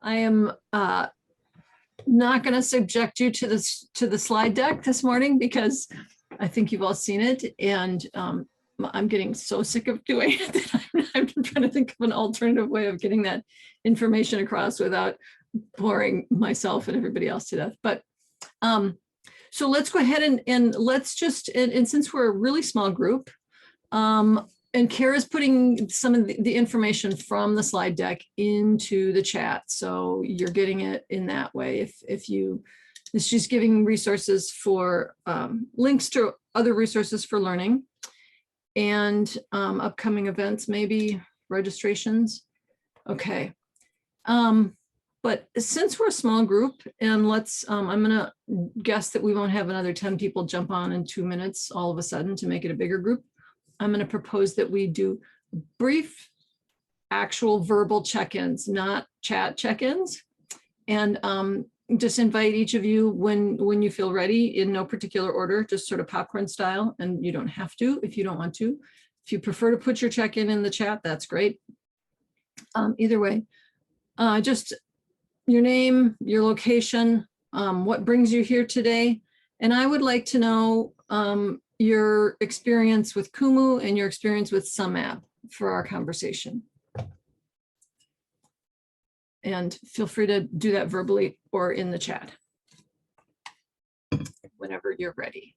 I am not going to subject you to the slide deck this morning because I think you've all seen it, and I'm getting so sick of doing it that I'm trying to think of an alternative way of getting that information across without boring myself and everybody else to death. But so let's go ahead and let's just, and since we're a really small group, and Kara's putting some of the information from the slide deck into the chat. So you're getting it in that way. If you, she's giving resources for links to other resources for learning and upcoming events, maybe registrations. Okay. But since we're a small group, and let's, I'm gonna guess that we won't have another 10 people jump on in 2 minutes all of a sudden to make it a bigger group. I'm going to propose that we do brief, actual verbal check-ins, not chat check-ins, and just invite each of you when you feel ready in no particular order, just sort of popcorn style, and you don't have to if you don't want to. If you prefer to put your check-in in the chat, that's great. Either way, just your name, your location, what brings you here today, and I would like to know your experience with Kumu and your experience with sumApp for our conversation. And feel free to do that verbally or in the chat whenever you're ready.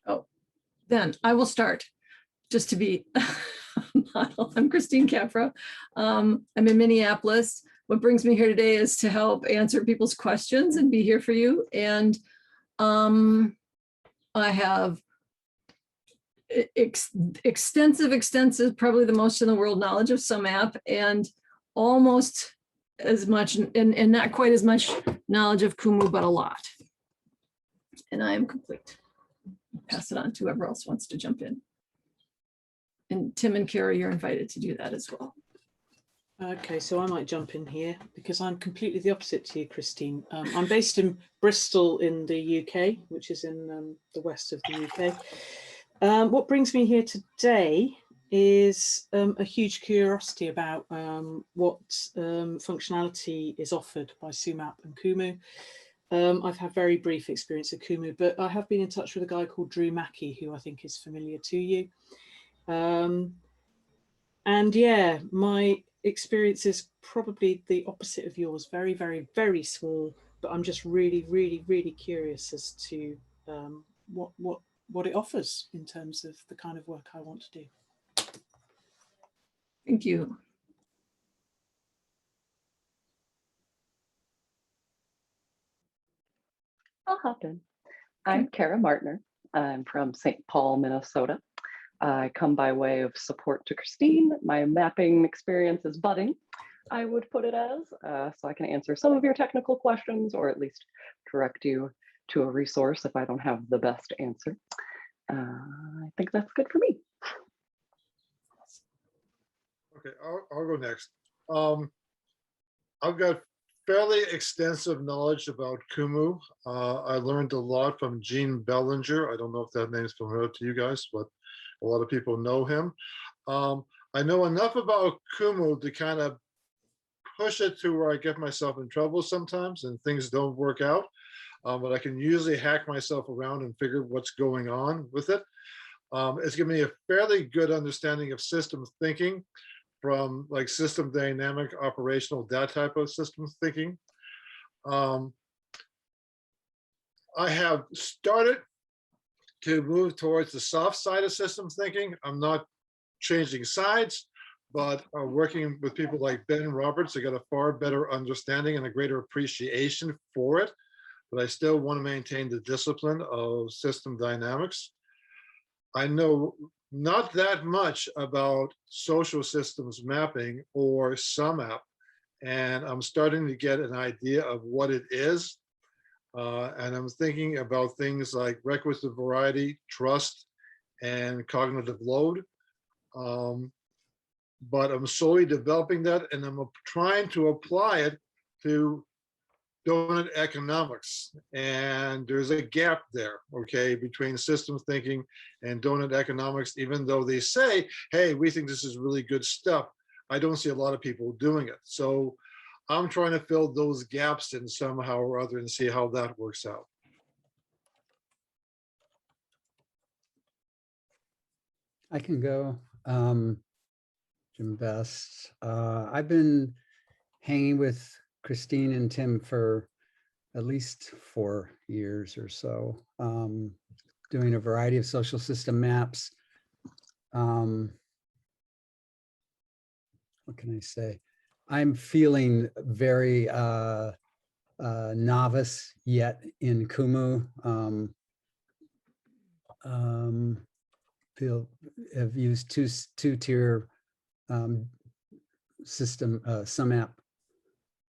Oh, then I will start just to be model. I'm Christine Capra. I'm in Minneapolis. What brings me here today is to help answer people's questions and be here for you. And I have extensive, probably the most in the world knowledge of sumApp, and almost as much, and not quite as much knowledge of Kumu, but a lot. And I am complete. Pass it on to whoever else wants to jump in. And Tim and Kara, you're invited to do that as well. Okay, so I might jump in here because I'm completely the opposite to you, Christine. I'm based in Bristol in the UK, which is in the west of the UK. What brings me here today is a huge curiosity about what functionality is offered by sumApp and Kumu. I've had very brief experience of Kumu, but I have been in touch with a guy called Drew Mackey, who I think is familiar to you. And yeah, my experience is probably the opposite of yours, very, very, very small, but I'm just really, really, really curious as to what it offers in terms of the kind of work I want to do. Thank you. I'll hop in. I'm Kara Martner. I'm from St. Paul, Minnesota. I come by way of support to Christine. My mapping experience is budding, I would put it as, so I can answer some of your technical questions or at least direct you to a resource if I don't have the best answer. I think that's good for me. Okay, I'll go next. I've got fairly extensive knowledge about Kumu. I learned a lot from Gene Bellinger. I don't know if that name is familiar to you guys, but a lot of people know him. I know enough about Kumu to kind of push it to where I get myself in trouble sometimes and things don't work out. But I can usually hack myself around and figure what's going on with it. It's given me a fairly good understanding of system thinking, from like system dynamic, operational, that type of system thinking. I have started to move towards the soft side of systems thinking. I'm not changing sides, but working with people like Ben Roberts, I got a far better understanding and a greater appreciation for it, but I still want to maintain the discipline of system dynamics. I know not that much about social systems mapping or sumApp, and I'm starting to get an idea of what it is. And I'm thinking about things like requisite variety, trust, and cognitive load. But I'm slowly developing that, and I'm trying to apply it to donut economics. And there's a gap there, okay, between systems thinking and donut economics, even though they say, hey, we think this is really good stuff. I don't see a lot of people doing it. So I'm trying to fill those gaps in somehow or other and see how that works out. I can go. Jim Best. I've been hanging with Christine and Tim for at least 4 years or so, doing a variety of social system maps. What can I say? I'm feeling very novice yet in Kumu. Have used two-tier system sumApp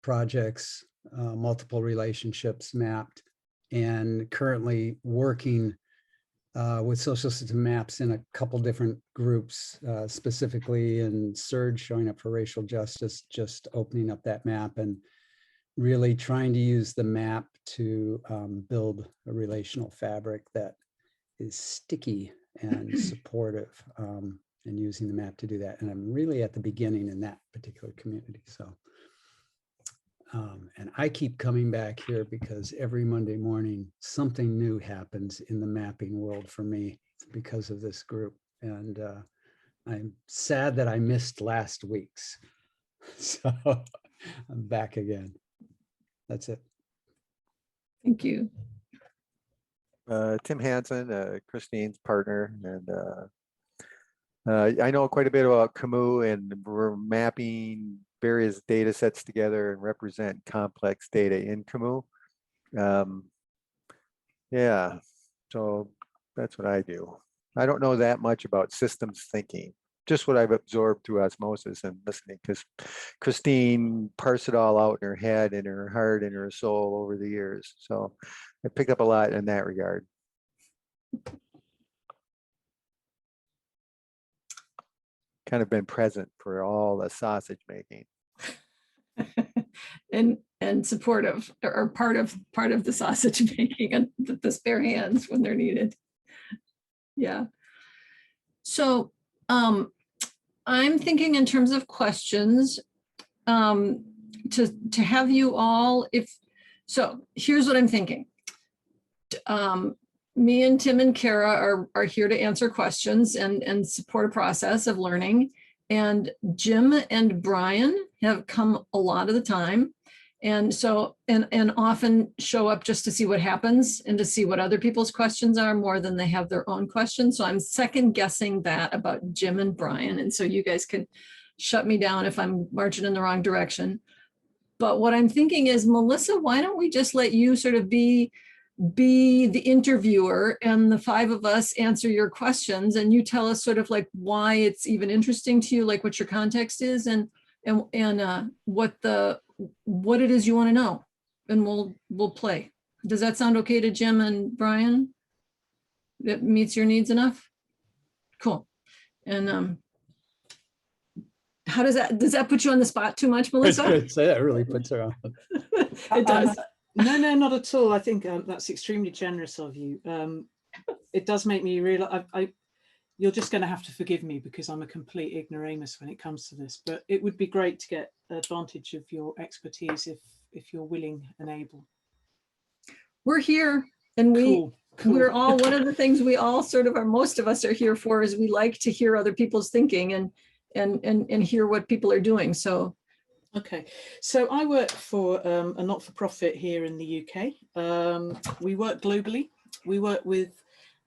projects, multiple relationships mapped, and currently working with social system maps in a couple different groups, specifically in Surge, showing up for racial justice, just opening up that map and really trying to use the map to build a relational fabric that is sticky and supportive, and using the map to do that. And I'm really at the beginning in that particular community. So, and I keep coming back here because every Monday morning, something new happens in the mapping world for me because of this group. And I'm sad that I missed last week's. So I'm back again. That's it. Thank you. Tim Hansen, Christine's partner, and I know quite a bit about Camus, and we're mapping various data sets together and represent complex data in Camus. Yeah, so that's what I do. I don't know that much about systems thinking, just what I've absorbed through osmosis and listening, because Christine parsed it all out in her head, in her heart, in her soul over the years. So I picked up a lot in that regard. Kind of been present for all the sausage making. and supportive, or part of the sausage making, and the spare hands when they're needed. Yeah. So I'm thinking in terms of questions, to have you all, so here's what I'm thinking. Me and Tim and Kara are here to answer questions and support a process of learning. And Jim and Brian have come a lot of the time. And so, and often show up just to see what happens and to see what other people's questions are more than they have their own questions. So I'm second guessing that about Jim and Brian. And so you guys can shut me down if I'm marching in the wrong direction. But what I'm thinking is, Melissa, why don't we just let you sort of be the interviewer and the five of us answer your questions, and you tell us sort of like why it's even interesting to you, like what your context is, and what it is you want to know, and we'll play. Does that sound okay to Jim and Brian? That meets your needs enough? Cool. And how does that put you on the spot too much, Melissa? That really puts her on. It does. No, not at all. I think that's extremely generous of you. It does make me realize you're just going to have to forgive me because I'm a complete ignoramus when it comes to this, but it would be great to get advantage of your expertise if you're willing and able. We're here, and Cool. we're all, one of the things we all sort of are, most of us are here for, is we like to hear other people's thinking and hear what people are doing. So okay, so I work for a not-for-profit here in the UK. We work globally. We work with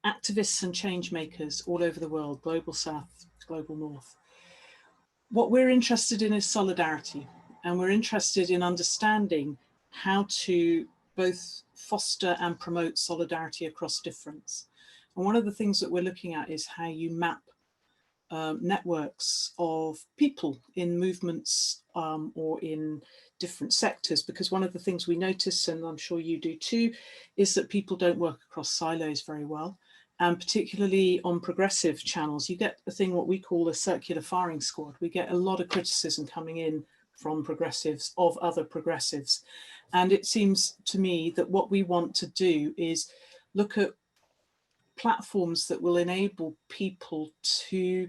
activists and change makers all over the world, global south, global north. What we're interested in is solidarity, and we're interested in understanding how to both foster and promote solidarity across difference. And one of the things that we're looking at is how you map networks of people in movements or in different sectors, because one of the things we notice, and I'm sure you do too, is that people don't work across silos very well. And particularly on progressive channels, you get a thing what we call a circular firing squad. We get a lot of criticism coming in from progressives of other progressives. And it seems to me that what we want to do is look at platforms that will enable people to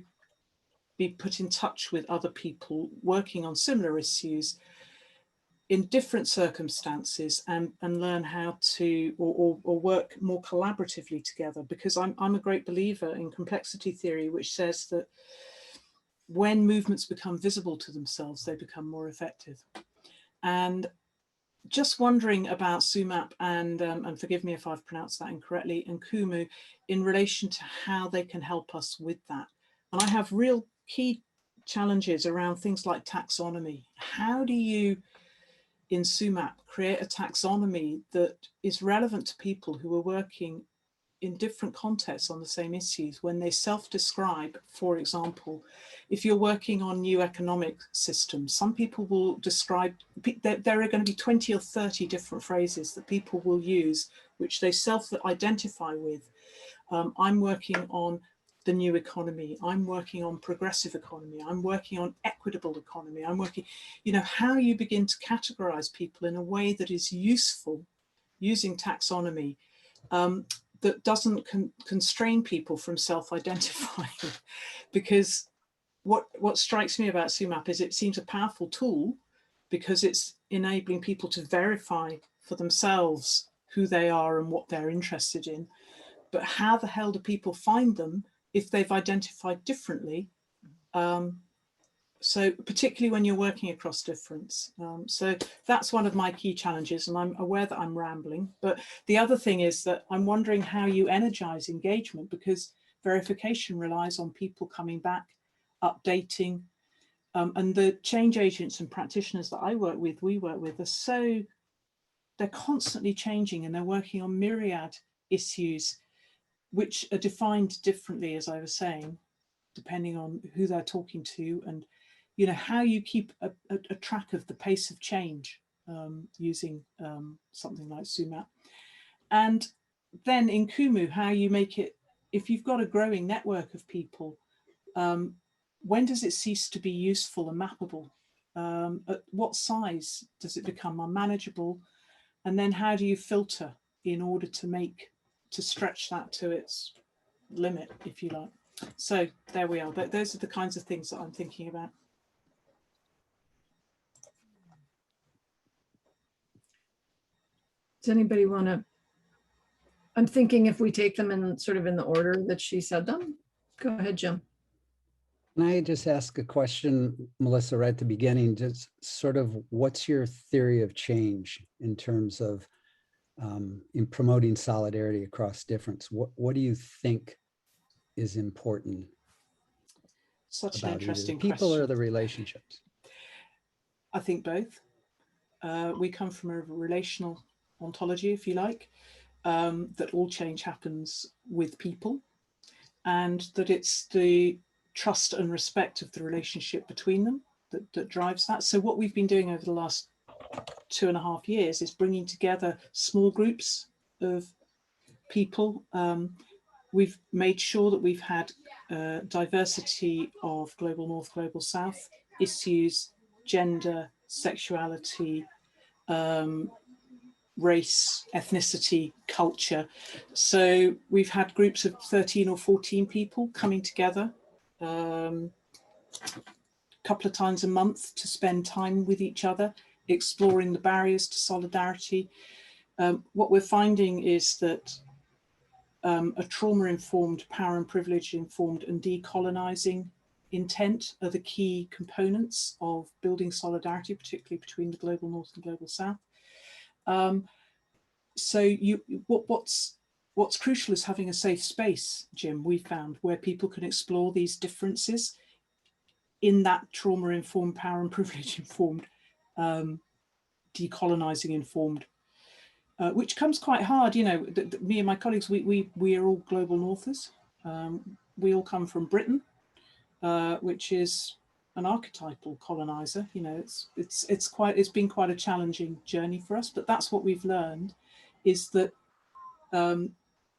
be put in touch with other people working on similar issues in different circumstances, and learn how to or work more collaboratively together, because I'm a great believer in complexity theory, which says that when movements become visible to themselves, they become more effective. And just wondering about sumApp and forgive me if I've pronounced that incorrectly, and Kumu, in relation to how they can help us with that. And I have real key challenges around things like taxonomy. How do you, in sumApp, create a taxonomy that is relevant to people who are working in different contexts on the same issues when they self-describe? For example, if you're working on new economic systems, some people will describe, there are going to be 20 or 30 different phrases that people will use, which they self-identify with. I'm working on the new economy, I'm working on progressive economy, I'm working on equitable economy, I'm working, you know, how you begin to categorize people in a way that is useful using taxonomy, that doesn't constrain people from self-identifying. Because what strikes me about sumApp is it seems a powerful tool because it's enabling people to verify for themselves who they are and what they're interested in. But how the hell do people find them if they've identified differently? So particularly when you're working across difference. So that's one of my key challenges, and I'm aware that I'm rambling. But the other thing is that I'm wondering how you energize engagement, because verification relies on people coming back, updating, and the change agents and practitioners that we work with are they're constantly changing, and they're working on myriad issues which are defined differently, as I was saying, depending on who they're talking to, and you know how you keep a track of the pace of change using something like sumApp. And then in Kumu, how you make it, if you've got a growing network of people, when does it cease to be useful and mappable? At what size does it become unmanageable? And then how do you filter in order to stretch that to its limit, if you like? So there we are. Those are the kinds of things that I'm thinking about. Does anybody want to? I'm thinking if we take them in sort of in the order that she said them. Go ahead, Jim. Can I just ask a question, Melissa, right at the beginning? Just sort of what's your theory of change in terms of in promoting solidarity across difference? What do you think is important? Such an about interesting either the people question. or the relationships? I think both. We come from a relational ontology, if you like, that all change happens with people, and that it's the trust and respect of the relationship between them that drives that. So what we've been doing over the last 2.5 years is bringing together small groups of people. We've made sure that we've had diversity of global north, global south issues, gender, sexuality, race, ethnicity, culture. So we've had groups of 13 or 14 people coming together a couple of times a month to spend time with each other, exploring the barriers to solidarity. What we're finding is that a trauma-informed, power and privilege-informed and decolonizing intent are the key components of building solidarity, particularly between the global north and global south. So what's crucial is having a safe space, Jim, we found, where people can explore these differences in that trauma-informed, power and privilege-informed, decolonizing informed, which comes quite hard. You know, me and my colleagues, we are all global northers. We all come from Britain, which is an archetypal colonizer. You know, it's been quite a challenging journey for us, but that's what we've learned, is that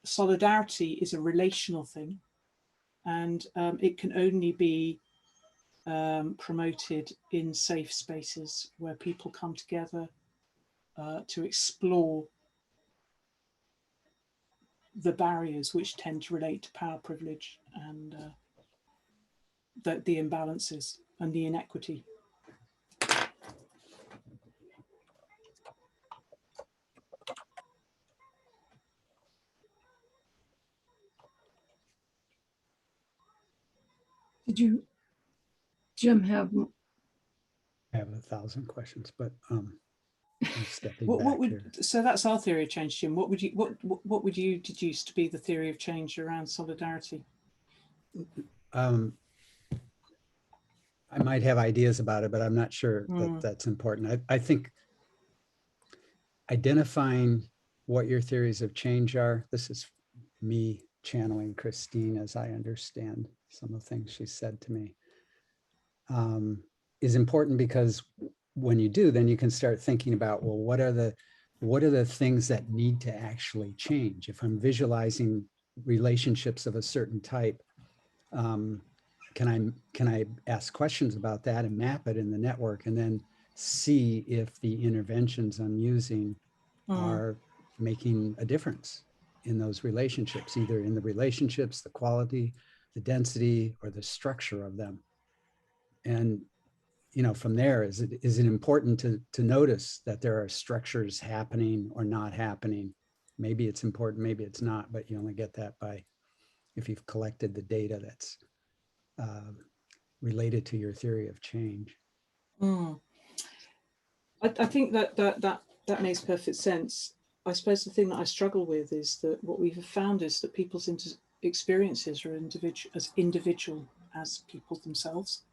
solidarity is a relational thing, and it can only be promoted in safe spaces where people come together to explore the barriers which tend to relate to power privilege and the imbalances and the inequity. Did you, Jim, have, I have 1,000 questions, but I'm stepping What back would, here. so that's our theory of change, Jim. What would you deduce to be the theory of change around solidarity? I might have ideas about it, but I'm not sure that that's important. I think identifying what your theories of change are, this is me channeling Christine as I understand some of the things she said to me, is important, because when you do, then you can start thinking about, well, what are the things that need to actually change? If I'm visualizing relationships of a certain type, can I ask questions about that and map it in the network, and then see if the interventions I'm using are making a difference in those relationships, either in the relationships, the quality, the density, or the structure of them. And from there, is it important to notice that there are structures happening or not happening? Maybe it's important, maybe it's not, but you only get that by if you've collected the data that's related to your theory of change. I think that makes perfect sense. I suppose the thing that I struggle with is that what we have found is that people's experiences are individual as people themselves.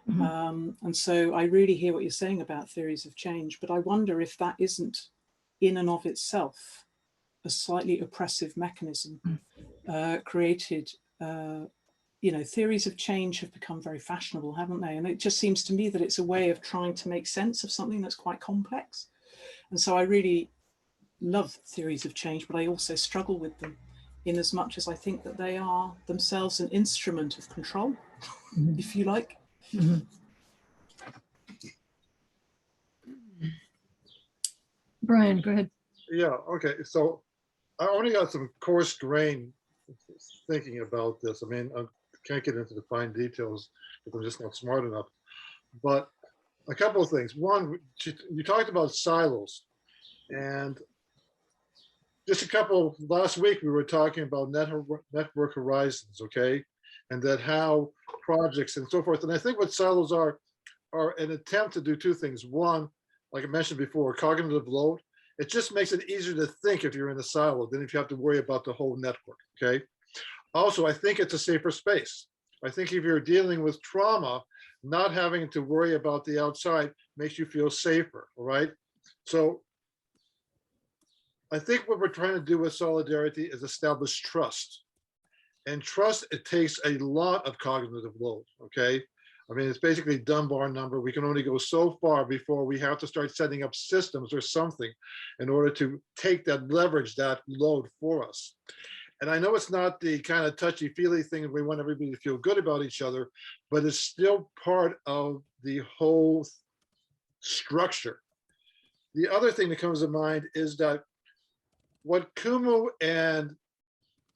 And so I really hear what you're saying about theories of change, but I wonder if that isn't in and of itself a slightly oppressive mechanism created. Theories of change have become very fashionable, haven't they? And it just seems to me that it's a way of trying to make sense of something that's quite complex. And so I really love theories of change, but I also struggle with them in as much as I think that they are themselves an instrument of control, if you like. Brian, go ahead. Yeah, okay. So I only got some coarse grain thinking about this. I mean, I can't get into the fine details because I'm just not smart enough. But a couple of things. One, you talked about silos, and just last week we were talking about network horizons, okay? And that how projects and so forth. And I think what silos are an attempt to do two things. One, like I mentioned before, cognitive load. It just makes it easier to think if you're in a silo than if you have to worry about the whole network, okay? Also, I think it's a safer space. I think if you're dealing with trauma, not having to worry about the outside makes you feel safer, all right? So I think what we're trying to do with solidarity is establish trust. And trust, it takes a lot of cognitive load, okay? I mean, it's basically Dunbar number. We can only go so far before we have to start setting up systems or something in order to take that leverage, that load for us. And I know it's not the kind of touchy-feely thing we want everybody to feel good about each other, but it's still part of the whole structure. The other thing that comes to mind is that what Kumu and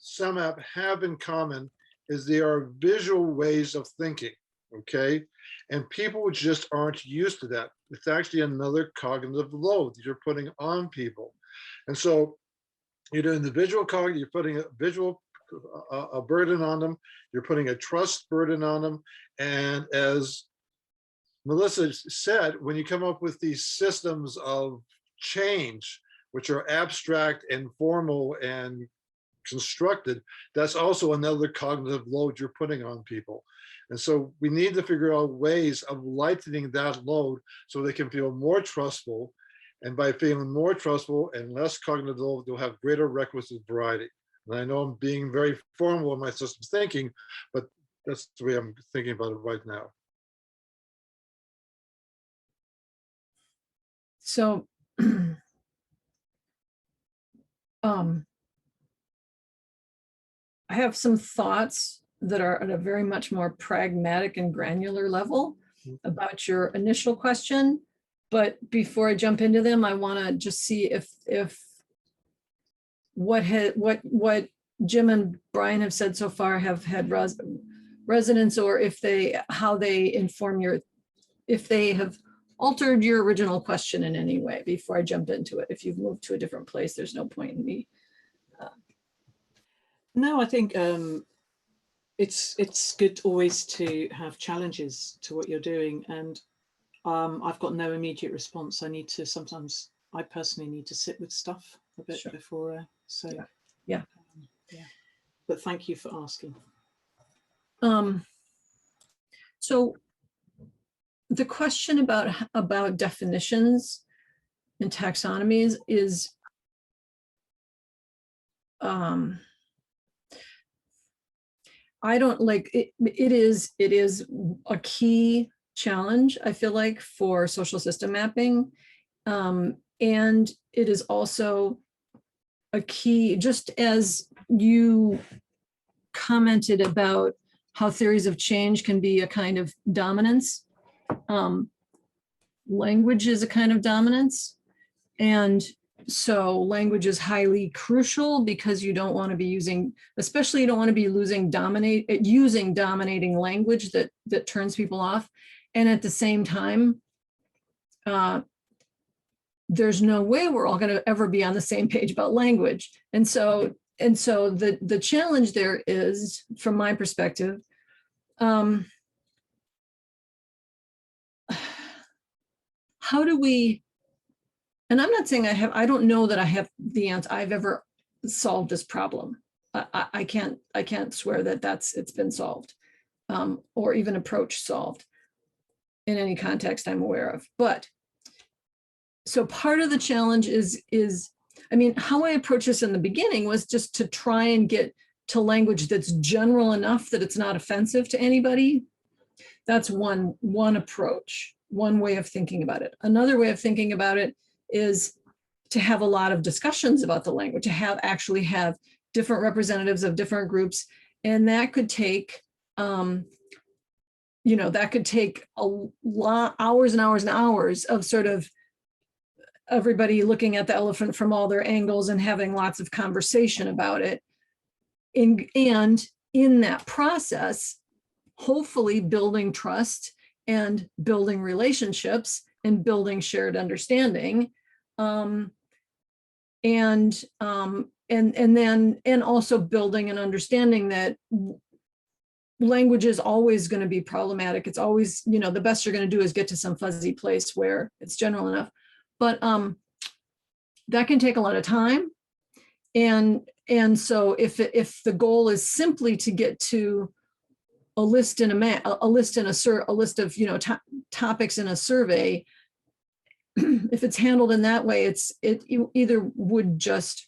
sumApp have in common is they are visual ways of thinking, okay? And people just aren't used to that. It's actually another cognitive load that you're putting on people. And so you're doing the visual cognitive, you're putting a visual a burden on them, you're putting a trust burden on them. And as Melissa said, when you come up with these systems of change, which are abstract and formal and constructed, that's also another cognitive load you're putting on people. And so we need to figure out ways of lightening that load so they can feel more trustful. And by feeling more trustful and less cognitive load, they'll have greater requisite variety. And I know I'm being very formal in my systems thinking, but that's the way I'm thinking about it right now. So I have some thoughts that are at a very much more pragmatic and granular level about your initial question. But before I jump into them, I want to just see if what Jim and Brian have said so far have had resonance, or how they inform if they have altered your original question in any way before I jump into it. If you've moved to a different place, there's no point in me. No, I think it's good always to have challenges to what you're doing, and I've got no immediate response. I personally need to sit with stuff a bit before. Yeah. But thank you for asking. So the question about definitions and taxonomies is I don't like it. It is a key challenge, I feel like, for social system mapping. And it is also a key, just as you commented about how theories of change can be a kind of dominance. Language is a kind of dominance. And so language is highly crucial because you don't want to be using, especially you don't want to be using dominating language that turns people off. And at the same time, there's no way we're all going to ever be on the same page about language. And so the challenge there is, from my perspective, how do we, and I'm not saying I don't know that I have the answer. I've ever solved this problem. I can't swear that it's been solved, or even approach solved in any context I'm aware of. But so part of the challenge is, I mean, how I approached this in the beginning was just to try and get to language that's general enough that it's not offensive to anybody. That's one approach, one way of thinking about it. Another way of thinking about it is to have a lot of discussions about the language, to actually have different representatives of different groups. And that could take, that could take a lot, hours and hours and hours of sort of everybody looking at the elephant from all their angles and having lots of conversation about it. And in that process, hopefully building trust and building relationships and building shared understanding. And also building an understanding that language is always going to be problematic. It's always, the best you're going to do is get to some fuzzy place where it's general enough. But that can take a lot of time. And so if the goal is simply to get to a list in a list of topics in a survey, if it's handled in that way, you either would just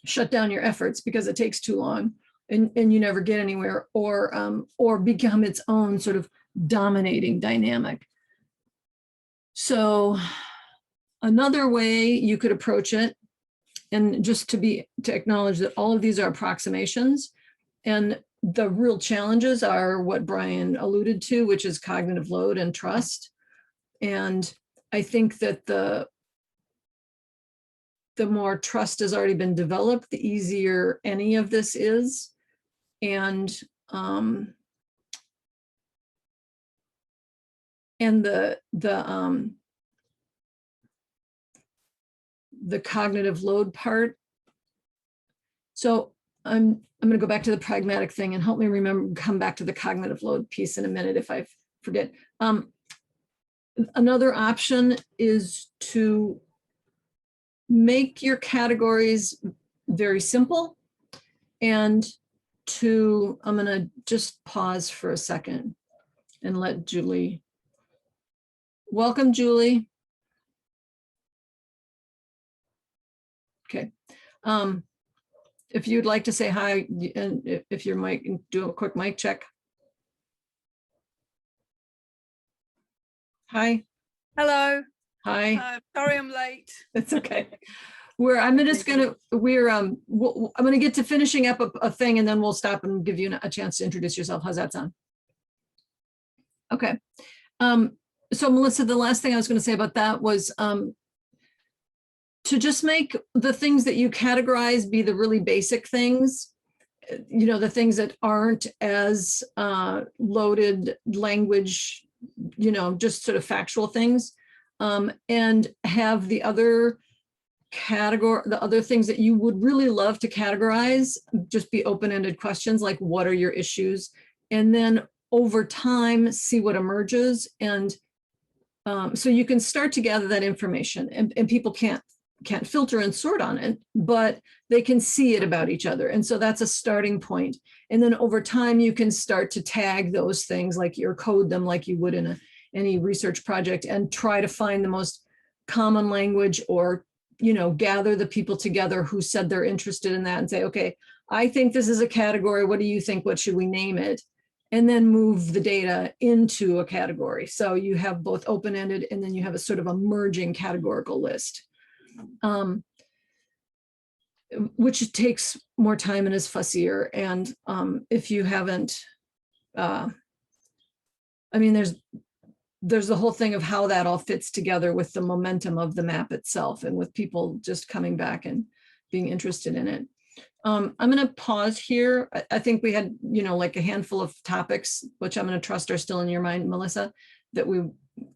shut down your efforts because it takes too long and you never get anywhere, or become its own sort of dominating dynamic. So another way you could approach it, and just to acknowledge that all of these are approximations, and the real challenges are what Brian alluded to, which is cognitive load and trust. And I think that the more trust has already been developed, the easier any of this is. And the cognitive load part. So I'm going to go back to the pragmatic thing and help me come back to the cognitive load piece in a minute if I forget. Another option is to make your categories very simple, and I'm going to just pause for a second and let Julie. Welcome, Julie. Okay. If you'd like to say hi, and if your mic, do a quick mic check. Hi. Hello. Hi. Sorry I'm late. It's okay. I'm just gonna, I'm gonna get to finishing up a thing and then we'll stop and give you a chance to introduce yourself. How's that sound? Okay. So Melissa, the last thing I was gonna say about that was to just make the things that you categorize be the really basic things, you know, the things that aren't as loaded language, you know, just sort of factual things, and have the other things that you would really love to categorize just be open-ended questions like, what are your issues? And then over time, see what emerges. And so you can start to gather that information, and people can't filter and sort on it, but they can see it about each other. And so that's a starting point. And then over time, you can start to tag those things, like or code them like you would in any research project, and try to find the most common language, or, you know, gather the people together who said they're interested in that and say, okay, I think this is a category. What do you think? What should we name it? And then move the data into a category. So you have both open-ended, and then you have a sort of a merging categorical list, which takes more time and is fussier. And if you haven't, I mean, there's the whole thing of how that all fits together with the momentum of the map itself, and with people just coming back and being interested in it. I'm going to pause here. I think we had, you know, like a handful of topics, which I'm going to trust are still in your mind, Melissa, that we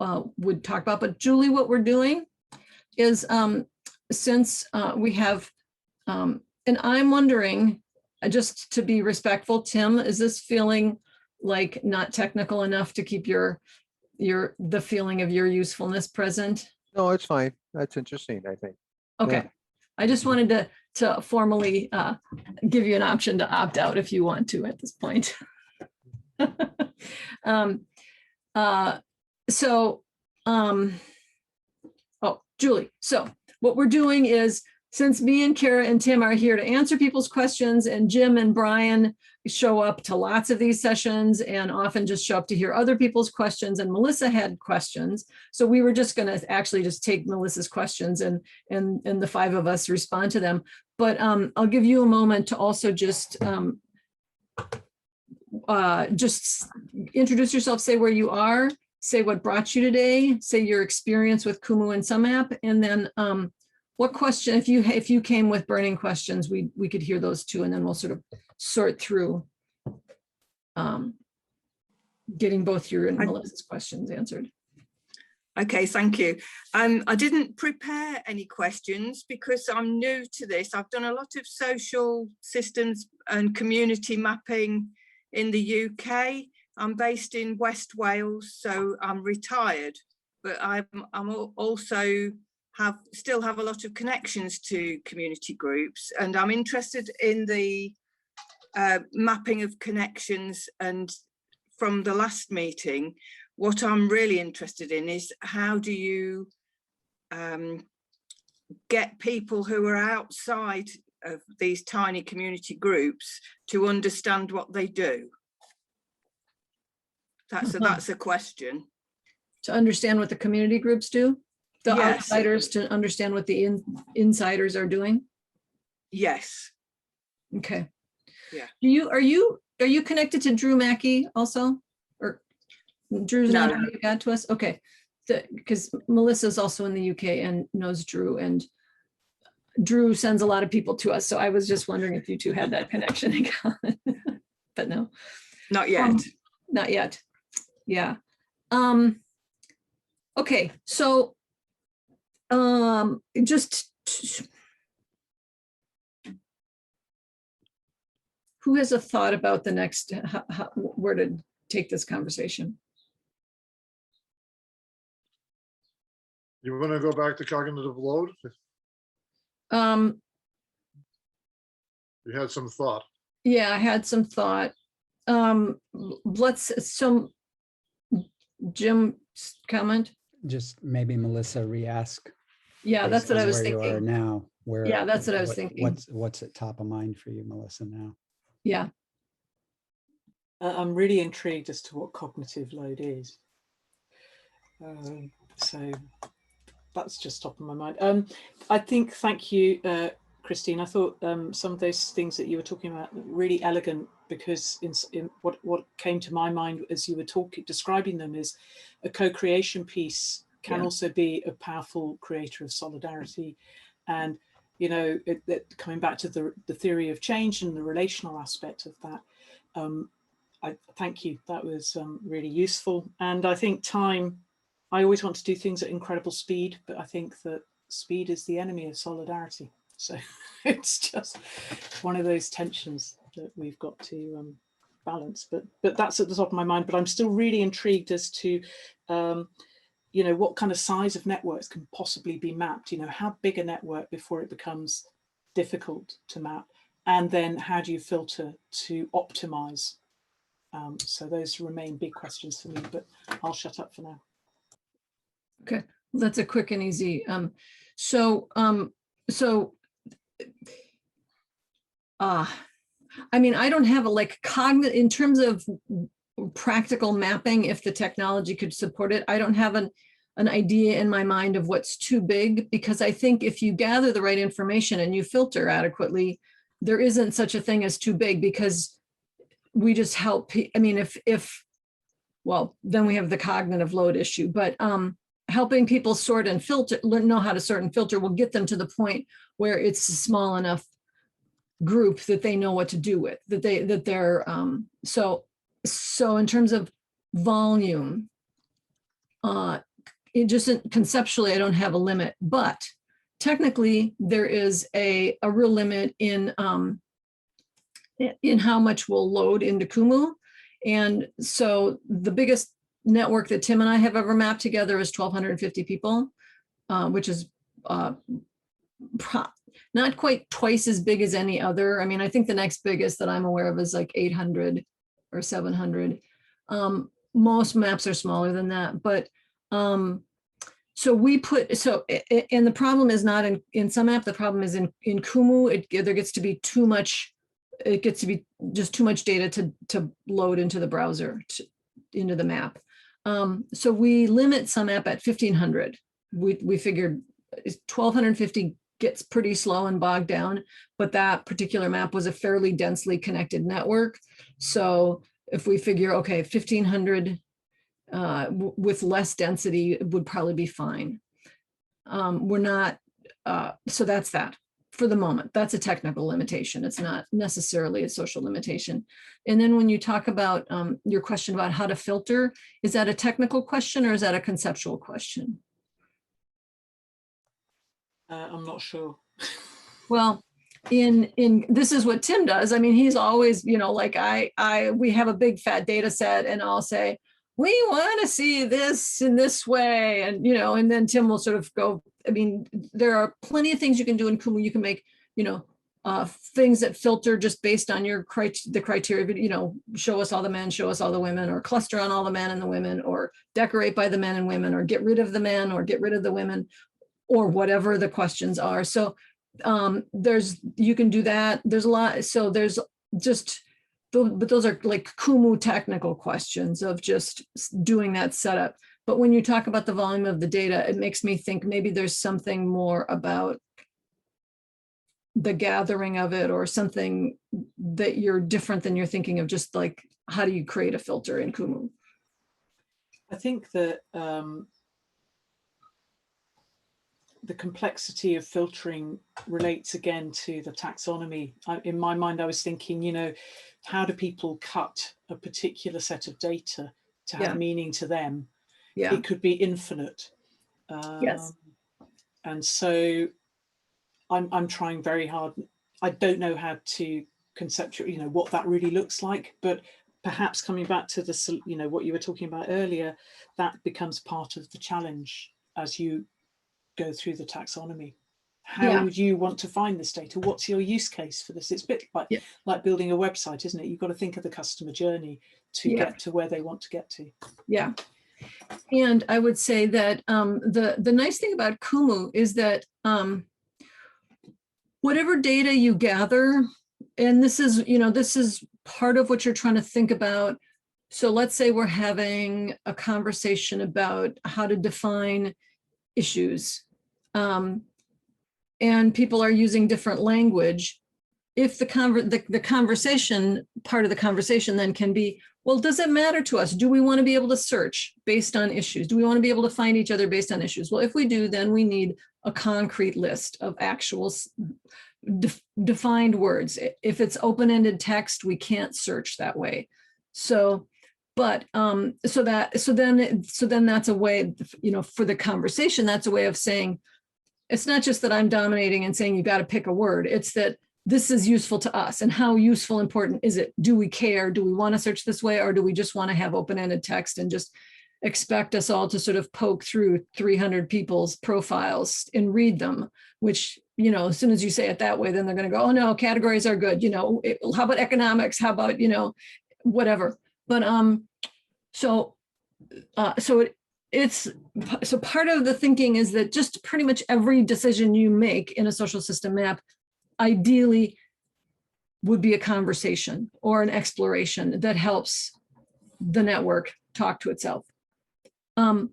would talk about. But Julie, what we're doing is, since we have, and I'm wondering, just to be respectful, Tim, is this feeling like not technical enough to keep the feeling of your usefulness present? No, it's fine. That's interesting, I think. Okay. Yeah. I just wanted to formally give you an option to opt out if you want to at this point. Oh, Julie, so what we're doing is, since me and Kara and Tim are here to answer people's questions, and Jim and Brian show up to lots of these sessions and often just show up to hear other people's questions, and Melissa had questions. So we were just going to actually just take Melissa's questions and the five of us respond to them. But I'll give you a moment to also just introduce yourself, say where you are, say what brought you today, say your experience with Kumu and sumApp, and then what question, if you came with burning questions, we could hear those too, and then we'll sort of sort through getting both your and Melissa's questions answered. Okay, thank you. I didn't prepare any questions because I'm new to this. I've done a lot of social systems and community mapping in the UK. I'm based in West Wales, so I'm retired, but I'm also still have a lot of connections to community groups, and I'm interested in the mapping of connections. And from the last meeting, what I'm really interested in is, how do you get people who are outside of these tiny community groups to understand what they do? That's a question. To understand what the community groups do? The Yes. Outsiders to understand what the insiders are doing? Yes. Okay. Yeah. Are you connected to Drew Mackey also? Or Drew's not how you got to us? Okay. Because Melissa's also in the UK and knows Drew, and Drew sends a lot of people to us. So I was just wondering if you two had that connection in common. But no. Not yet. Not yet. Yeah. Okay. So just who has a thought about the next, where to take this conversation? You want to go back to cognitive load? You had some thought. Yeah, I had some thought. Jim, comment? Just maybe Melissa re-ask. Yeah, that's based what I on was where you are thinking. now. Yeah, that's what I was thinking. What's at top of mind for you, Melissa, now? Yeah. I'm really intrigued as to what cognitive load is. that's just top of my mind. I think, thank you, Christine. I thought some of those things that you were talking about really elegant, because in what came to my mind as you were describing them is a co-creation piece can also be a powerful creator of solidarity. And, you know, coming back to the theory of change and the relational aspect of that, I thank you. That was really useful. And I think time, I always want to do things at incredible speed, but I think that speed is the enemy of solidarity. So it's just one of those tensions that we've got to balance. But that's at the top of my mind. But I'm still really intrigued as to, you know, what kind of size of networks can possibly be mapped. You know, how big a network before it becomes difficult to map, and then how do you filter to optimize? So those remain big questions for me. But I'll shut up for now. Okay, that's a quick and easy. I mean, I don't have a like cognitive in terms of practical mapping. If the technology could support it, I don't have an idea in my mind of what's too big, because I think if you gather the right information and you filter adequately, there isn't such a thing as too big, because we just help. I mean, well, then we have the cognitive load issue, but helping people sort and filter, know how to sort and filter will get them to the point where it's a small enough group that they know what to do with, so in terms of volume, it just conceptually, I don't have a limit, but technically there is a real limit in how much we'll load into Kumu. And so the biggest network that Tim and I have ever mapped together is 1,250 people, which is not quite twice as big as any other. I mean, I think the next biggest that I'm aware of is like 800 or 700. Most maps are smaller than that, but so we put, and the problem is not in sumApp, the problem is in Kumu, there gets to be too much, it gets to be just too much data to load into the browser, into the map. So we limit sumApp at 1,500. We figured 1,250 gets pretty slow and bogged down, but that particular map was a fairly densely connected network. So if we figure, okay, 1,500 with less density would probably be fine. We're not, so that's that for the moment. That's a technical limitation. It's not necessarily a social limitation. And then when you talk about your question about how to filter, is that a technical question or is that a conceptual question? I'm not sure. Well, in this is what Tim does. I mean, he's always, you know, like we have a big fat data set and I'll say, we want to see this in this way. And, you know, and then Tim will sort of go, I mean, there are plenty of things you can do in Kumu. You can make, you know, things that filter just based on your the criteria, you know, show us all the men, show us all the women, or cluster on all the men and the women, or decorate by the men and women, or get rid of the men or get rid of the women, or whatever the questions are. So you can do that. There's a lot. So there's just, but those are like Kumu technical questions of just doing that setup. But when you talk about the volume of the data, it makes me think maybe there's something more about the gathering of it, or something that you're different than you're thinking of, just like, how do you create a filter in Kumu? I think that the complexity of filtering relates again to the taxonomy. In my mind, I was thinking, you know, how do people cut a particular set of data to have meaning to them? Yeah. It could be infinite. Yes. And so I'm trying very hard. I don't know how to conceptualize, you know, what that really looks like, but perhaps coming back to the, you know, what you were talking about earlier, that becomes part of the challenge as you go through the taxonomy. How would you want to find this data? What's your use case for this? It's a bit like building a website, isn't it? You've got to think of the customer journey to get to where they want to get to. Yeah. And I would say that the nice thing about Kumu is that whatever data you gather, and this is, you know, this is part of what you're trying to think about. So let's say we're having a conversation about how to define issues. and people are using different language, if the conversation, part of the conversation then can be, well, does it matter to us? Do we want to be able to search based on issues? Do we want to be able to find each other based on issues? Well, if we do, then we need a concrete list of actual defined words. If it's open-ended text, we can't search that way. So, but so then that's a way, you know, for the conversation, that's a way of saying, it's not just that I'm dominating and saying you got to pick a word. It's that this is useful to us, and how useful, important is it? Do we care? Do we want to search this way, or do we just want to have open-ended text and just expect us all to sort of poke through 300 people's profiles and read them? Which, you know, as soon as you say it that way, then they're going to go, oh no, categories are good. You know, how about economics? How about, you know, whatever. But so part of the thinking is that just pretty much every decision you make in a social system map ideally would be a conversation or an exploration that helps the network talk to itself. And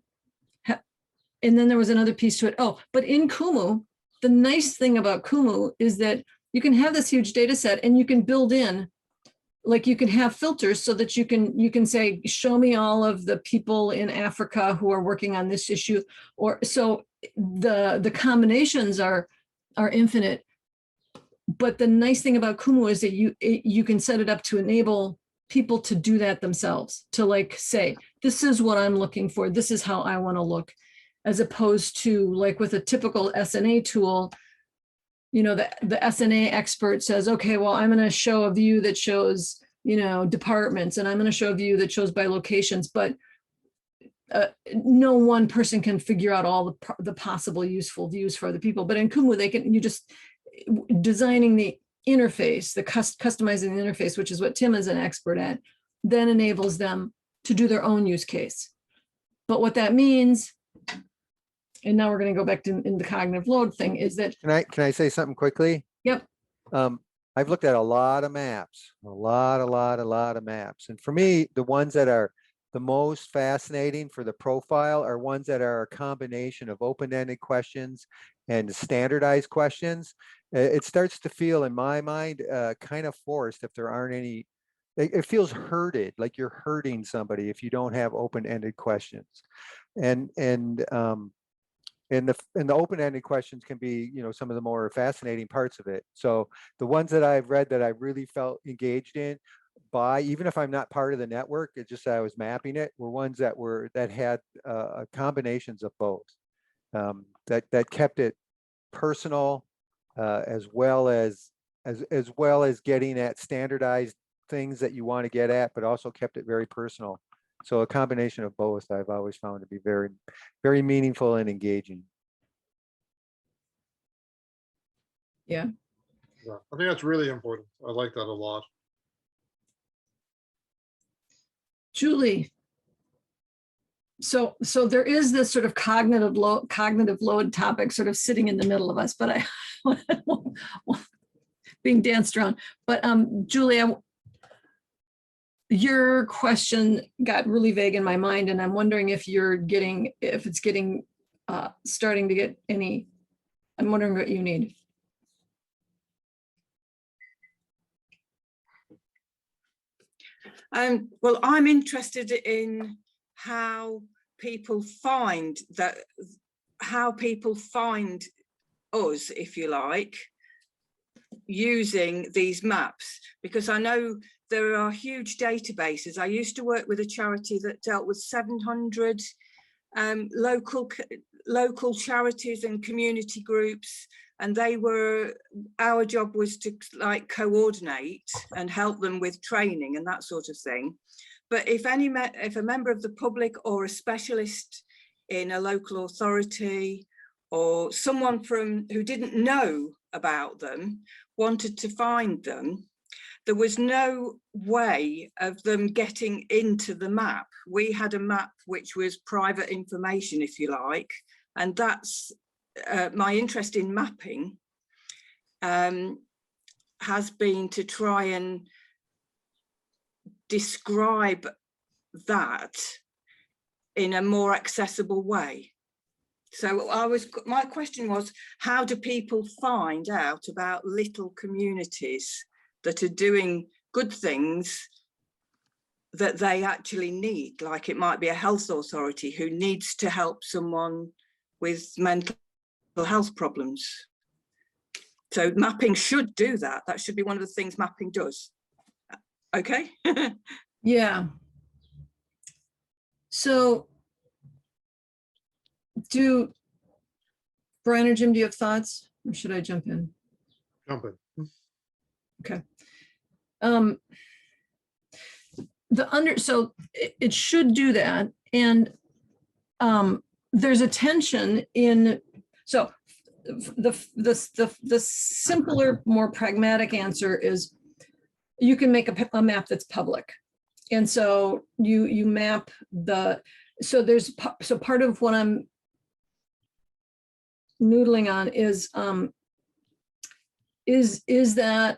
then there was another piece to it. Oh, but in Kumu, the nice thing about Kumu is that you can have this huge data set and you can build in, like you can have filters so that you can say, show me all of the people in Africa who are working on this issue. Or so the combinations are infinite. But the nice thing about Kumu is that you can set it up to enable people to do that themselves, to like say, this is what I'm looking for, this is how I want to look, as opposed to like with a typical SNA tool, you know, the SNA expert says, okay, well, I'm going to show a view that shows, you know, departments, and I'm going to show a view that shows by locations, but no one person can figure out all the possible useful views for other people. But in Kumu, you just designing the interface, customizing the interface, which is what Tim is an expert at, then enables them to do their own use case. But what that means, and now we're going to go back to in the cognitive load thing, is that Can I say something quickly? Yep. I've looked at a lot of maps, a lot of maps. And for me, the ones that are the most fascinating for the profile are ones that are a combination of open-ended questions and standardized questions. It starts to feel, in my mind, kind of forced if there aren't any. It feels herded, like you're herding somebody if you don't have open-ended questions. And the open-ended questions can be, you know, some of the more fascinating parts of it. So the ones that I've read that I really felt engaged in by, even if I'm not part of the network, it's just that I was mapping it, were ones that had combinations of both, that kept it personal, as well as getting at standardized things that you want to get at, but also kept it very personal. So a combination of both I've always found to be very, very meaningful and engaging. yeah. Yeah, I think that's really important. I like that a lot. Julie. So there is this sort of cognitive load topic sort of sitting in the middle of us, but being danced around. But Julie, your question got really vague in my mind, and I'm wondering if it's starting to get any. I'm wondering what you need. Well, I'm interested in how people find us, if you like, using these maps, because I know there are huge databases. I used to work with a charity that dealt with 700 local charities and community groups, and our job was to like coordinate and help them with training and that sort of thing. But if a member of the public or a specialist in a local authority or someone who didn't know about them wanted to find them, there was no way of them getting into the map. We had a map which was private information, if you like, and that's my interest in mapping has been to try and describe that in a more accessible way. So my question was, how do people find out about little communities that are doing good things that they actually need? Like it might be a health authority who needs to help someone with mental health problems. So mapping should do that. That should be one of the things mapping does. Okay. Yeah. So Brian or Jim, do you have thoughts, or should I jump in? Jump in. Okay. So it should do that. And there's a tension in, so the simpler, more pragmatic answer is you can make a map that's public. And so you map so part of what I'm noodling on is that,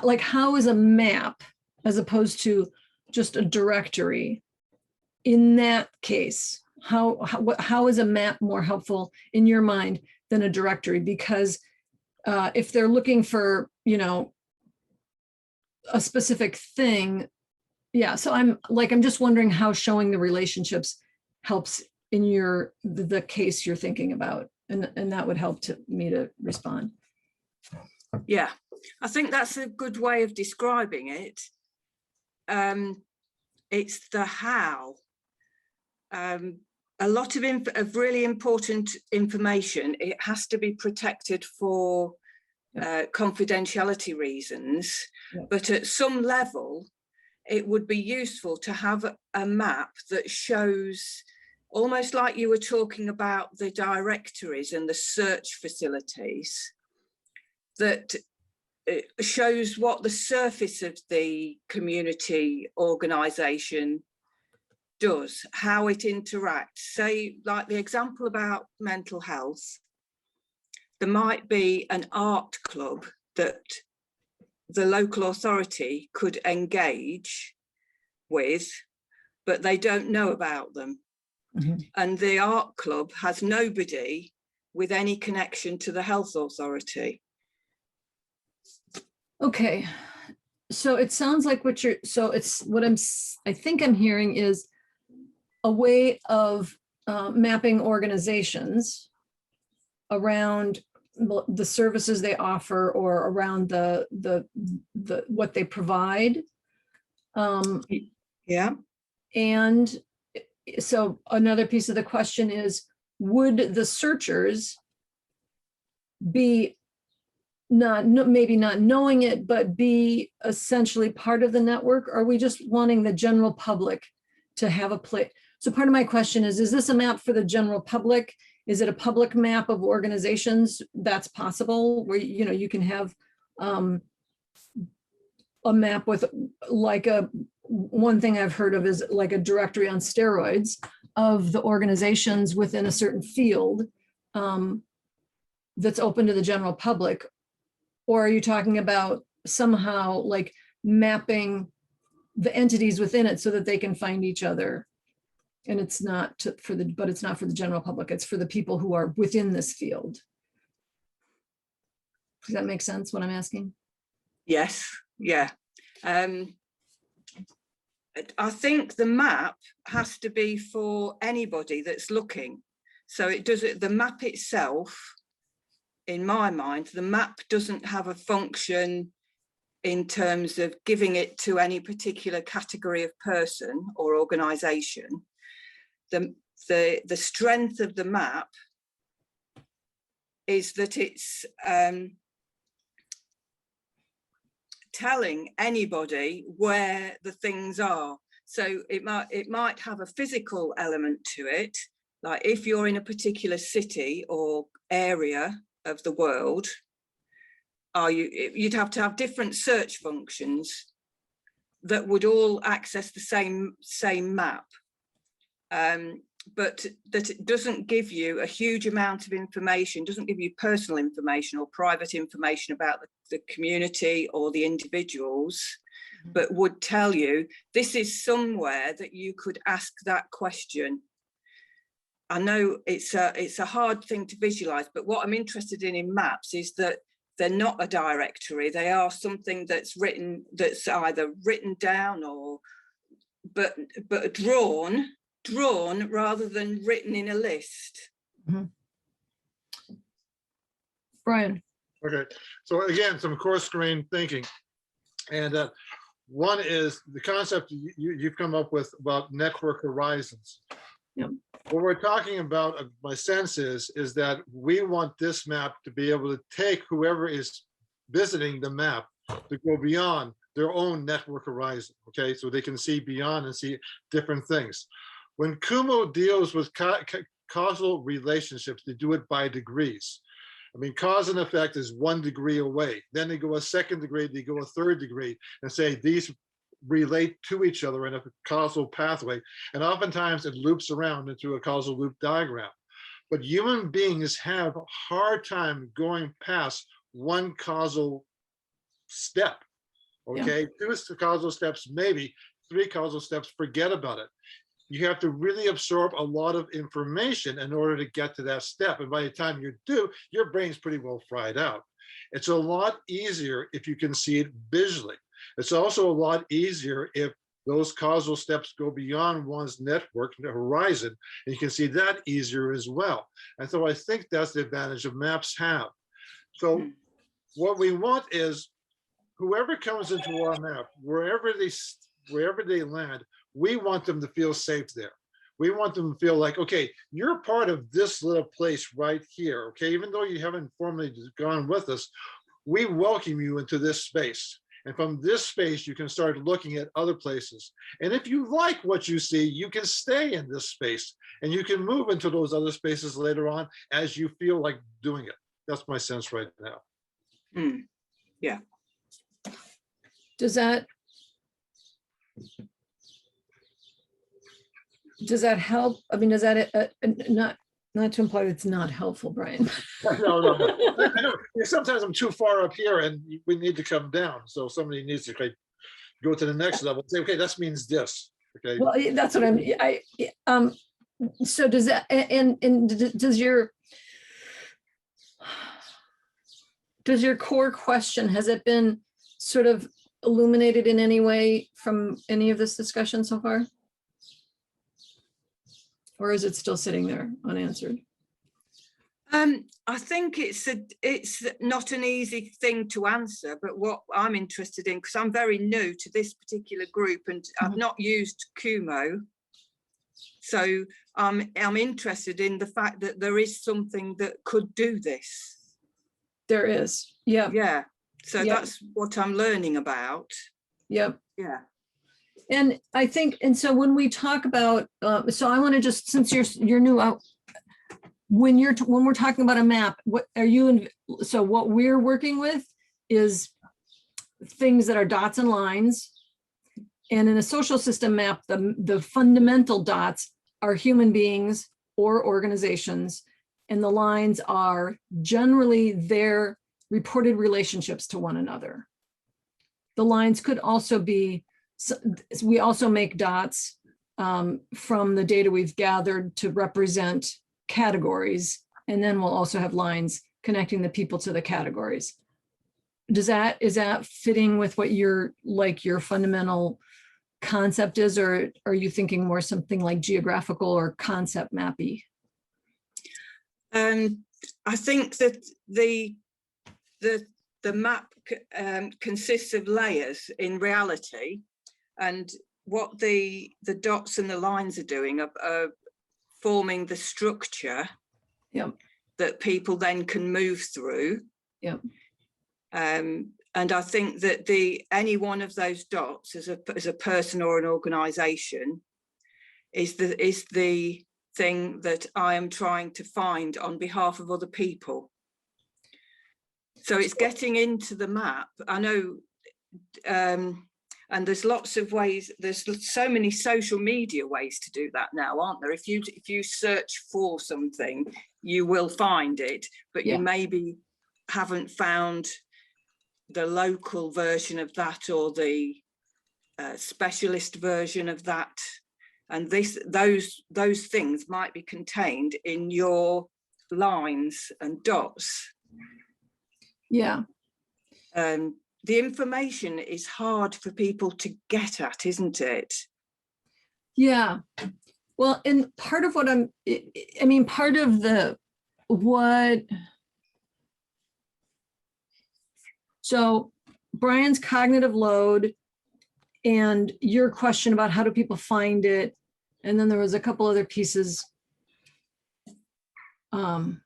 like, how is a map as opposed to just a directory in that case? How is a map more helpful in your mind than a directory? Because if they're looking for, a specific thing, yeah. So I'm just wondering how showing the relationships helps in the case you're thinking about, and that would help me to respond. Yeah, I think that's a good way of describing it. It's the how. A lot of really important information, it has to be protected for confidentiality reasons, but at some level, it would be useful to have a map that shows, almost like you were talking about the directories and the search facilities, that it shows what the surface of the community organisation does, how it interacts. Say, like the example about mental health, there might be an art club that the local authority could engage with, but they don't know about them. Mm-hmm. And the art club has nobody with any connection to the health authority. Okay, so it sounds like I think I'm hearing is a way of mapping organizations around the services they offer, or around the what they provide. Yeah. And so another piece of the question is, would the searchers be maybe not knowing it, but be essentially part of the network? Or are we just wanting the general public to have a play? So part of my question is this a map for the general public? Is it a public map of organizations? That's possible, where you can have a map with, like, one thing I've heard of is like a directory on steroids of the organizations within a certain field that's open to the general public. Or are you talking about somehow like mapping the entities within it so that they can find each other? And it's not but it's not for the general public. It's for the people who are within this field. Does that make sense, what I'm asking? Yes, yeah. I think the map has to be for anybody that's looking. So the map itself, in my mind, the map doesn't have a function in terms of giving it to any particular category of person or organisation. The strength of the map is that it's telling anybody where the things are. So it might have a physical element to it, like if you're in a particular city or area of the world, you'd have to have different search functions that would all access the same map, but that it doesn't give you a huge amount of information, doesn't give you personal information or private information about the community or the individuals, but would tell you this is somewhere that you could ask that question. I know it's a hard thing to visualize, but what I'm interested in maps is that they're not a directory. They are something that's written, that's either written down or but drawn rather than written in a list. Brian. Okay, so again, some core screen thinking. And one is the concept you've come up with about network horizons. Yep. What we're talking about, my sense is that we want this map to be able to take whoever is visiting the map to go beyond their own network horizon, okay? So they can see beyond and see different things. When Kumo deals with causal relationships, they do it by degrees. I mean, cause and effect is 1 degree away. Then they go a 2nd degree, they go a 3rd degree and say these relate to each other in a causal pathway. And oftentimes it loops around into a causal loop diagram. But human beings have a hard time going past 1 causal step, okay? Yeah. 2 causal steps, maybe 3 causal steps, forget about it. You have to really absorb a lot of information in order to get to that step. And by the time you do, your brain's pretty well fried out. It's a lot easier if you can see it visually. It's also a lot easier if those causal steps go beyond one's network horizon, and you can see that easier as well. And so I think that's the advantage of maps have. So what we want is whoever comes into our map, wherever they land, we want them to feel safe there. We want them to feel like, okay, you're part of this little place right here, okay? Even though you haven't formally gone with us, we welcome you into this space. And from this space, you can start looking at other places. And if you like what you see, you can stay in this space and you can move into those other spaces later on as you feel like doing it. That's my sense right now. Yeah. Does that help? I mean, does that not to imply it's not helpful, Brian? No. I know. Sometimes I'm too far up here and we need to come down. So somebody needs to go to the next level and say, okay, that means this. Okay. Well, that's what so does that, and does your core question, has it been sort of illuminated in any way from any of this discussion so far? Or is it still sitting there unanswered? I think it's not an easy thing to answer, but what I'm interested in, because I'm very new to this particular group and I've not used Kumo, so I'm interested in the fact that there is something that could do this. There is, yeah. Yeah, so that's what I'm learning about. Yep. Yeah. And I think, and so when we talk about, so I want to just, since you're new out, when we're talking about a map, what are you, so what we're working with is things that are dots and lines. And in a social system map, the fundamental dots are human beings or organizations, and the lines are generally their reported relationships to one another. The lines could also be, we also make dots from the data we've gathered to represent categories, and then we'll also have lines connecting the people to the categories. Is that fitting with what your fundamental concept is, or are you thinking more something like geographical or concept mappy? I think that the map consists of layers in reality, and what the dots and the lines are doing are forming the structure that people then can move through. And I think that any one of those dots as a person or an organization is the thing that I am trying to find on behalf of other people. So it's getting into the map. I know, and there's lots of ways, there's so many social media ways to do that now, aren't there? If you search for something, you will find it, but you maybe haven't found the local version of that or the specialist version of that and those things might be contained in your lines and dots. Yeah. The information is hard for people to get at, isn't it? Yeah. Well, and part of what part of so Brian's cognitive load and your question about how do people find it. And then there was a couple other pieces. They're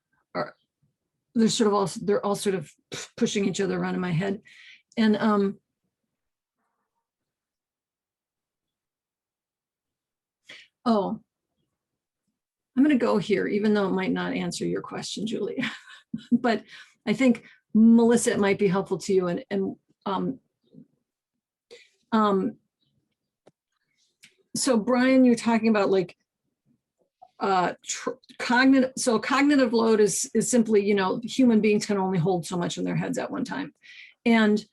all sort of pushing each other around in my head. And oh, I'm going to go here, even though it might not answer your question, Julie. But I think, Melissa, it might be helpful to you. So Brian, you're talking about like cognitive load is simply, human beings can only hold so much in their heads at one time. And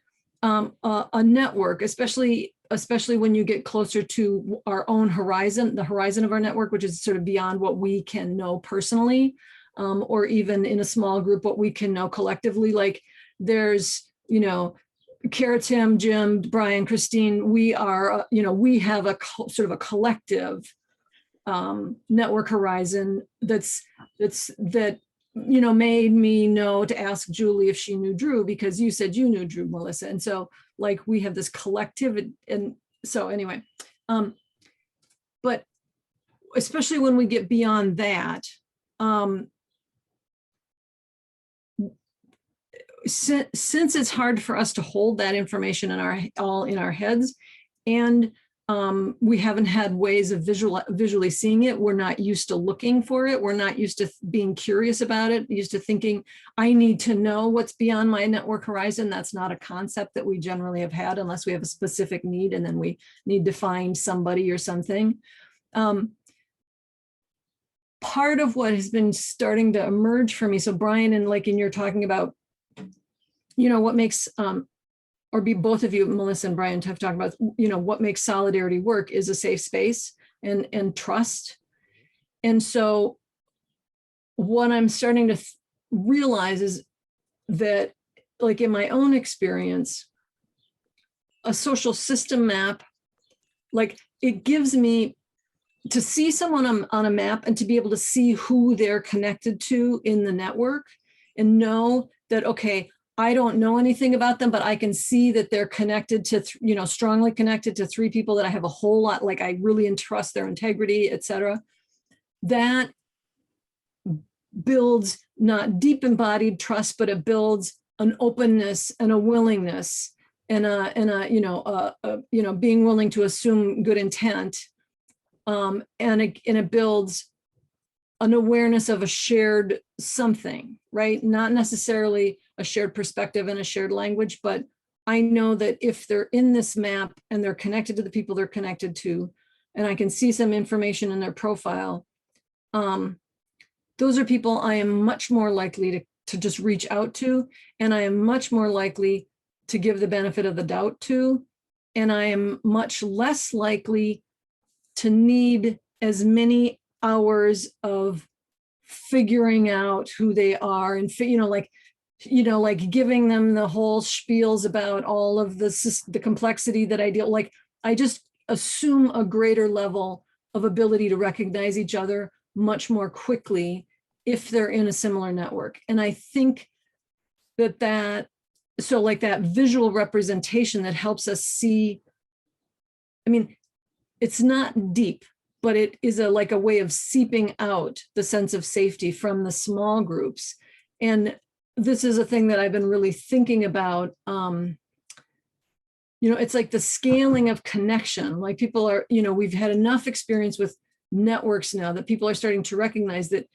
a network, especially when you get closer to our own horizon, the horizon of our network, which is sort of beyond what we can know personally, or even in a small group, what we can know collectively. Like there's, Kara, Tim, Jim, Brian, Christine, we are, we have a sort of a collective network horizon that made me know to ask Julie if she knew Drew, because you said you knew Drew, Melissa. And so like we have this collective, and so anyway, but especially when we get beyond that, since it's hard for us to hold that information all in our heads, and we haven't had ways of visually seeing it. We're not used to looking for it. We're not used to being curious about it, used to thinking, I need to know what's beyond my network horizon. That's not a concept that we generally have had unless we have a specific need, and then we need to find somebody or something. Part of what has been starting to emerge for me, so Brian, and like in you're talking about, what makes, both of you, Melissa and Brian, have talked about, what makes solidarity work is a safe space and trust. And so what I'm starting to realize is that, like in my own experience, a social system map, like it gives me to see someone on a map and to be able to see who they're connected to in the network and know that, okay, I don't know anything about them, but I can see that they're connected to, strongly connected to 3 people that I have a whole lot, like I really entrust their integrity, et cetera. That builds not deep embodied trust, but it builds an openness and a willingness and being willing to assume good intent. And it builds an awareness of a shared something, right? Not necessarily a shared perspective and a shared language, but I know that if they're in this map and they're connected to the people they're connected to, and I can see some information in their profile, those are people I am much more likely to just reach out to, and I am much more likely to give the benefit of the doubt to, and I am much less likely to need as many hours of figuring out who they are and like giving them the whole spiels about all of the complexity that I deal. Like I just assume a greater level of ability to recognize each other much more quickly if they're in a similar network. And I think so like that visual representation that helps us see, it's not deep, but it is like a way of seeping out the sense of safety from the small groups. And this is a thing that I've been really thinking about. It's like the scaling of connection. Like people are, we've had enough experience with networks now that people are starting to recognize that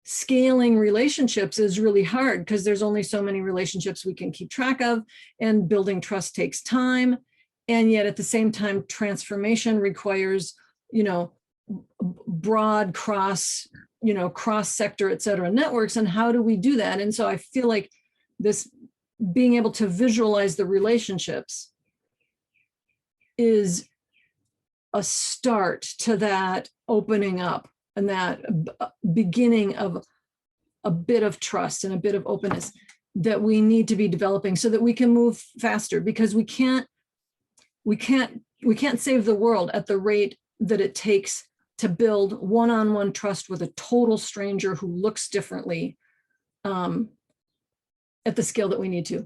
scaling relationships is really hard because there's only so many relationships we can keep track of, and building trust takes time. And yet at the same time, transformation requires, broad cross sector, et cetera, networks. And how do we do that? And so I feel like this being able to visualize the relationships is a start to that opening up and that beginning of a bit of trust and a bit of openness that we need to be developing so that we can move faster, because we can't save the world at the rate that it takes to build one-on-one trust with a total stranger who looks differently at the scale that we need to.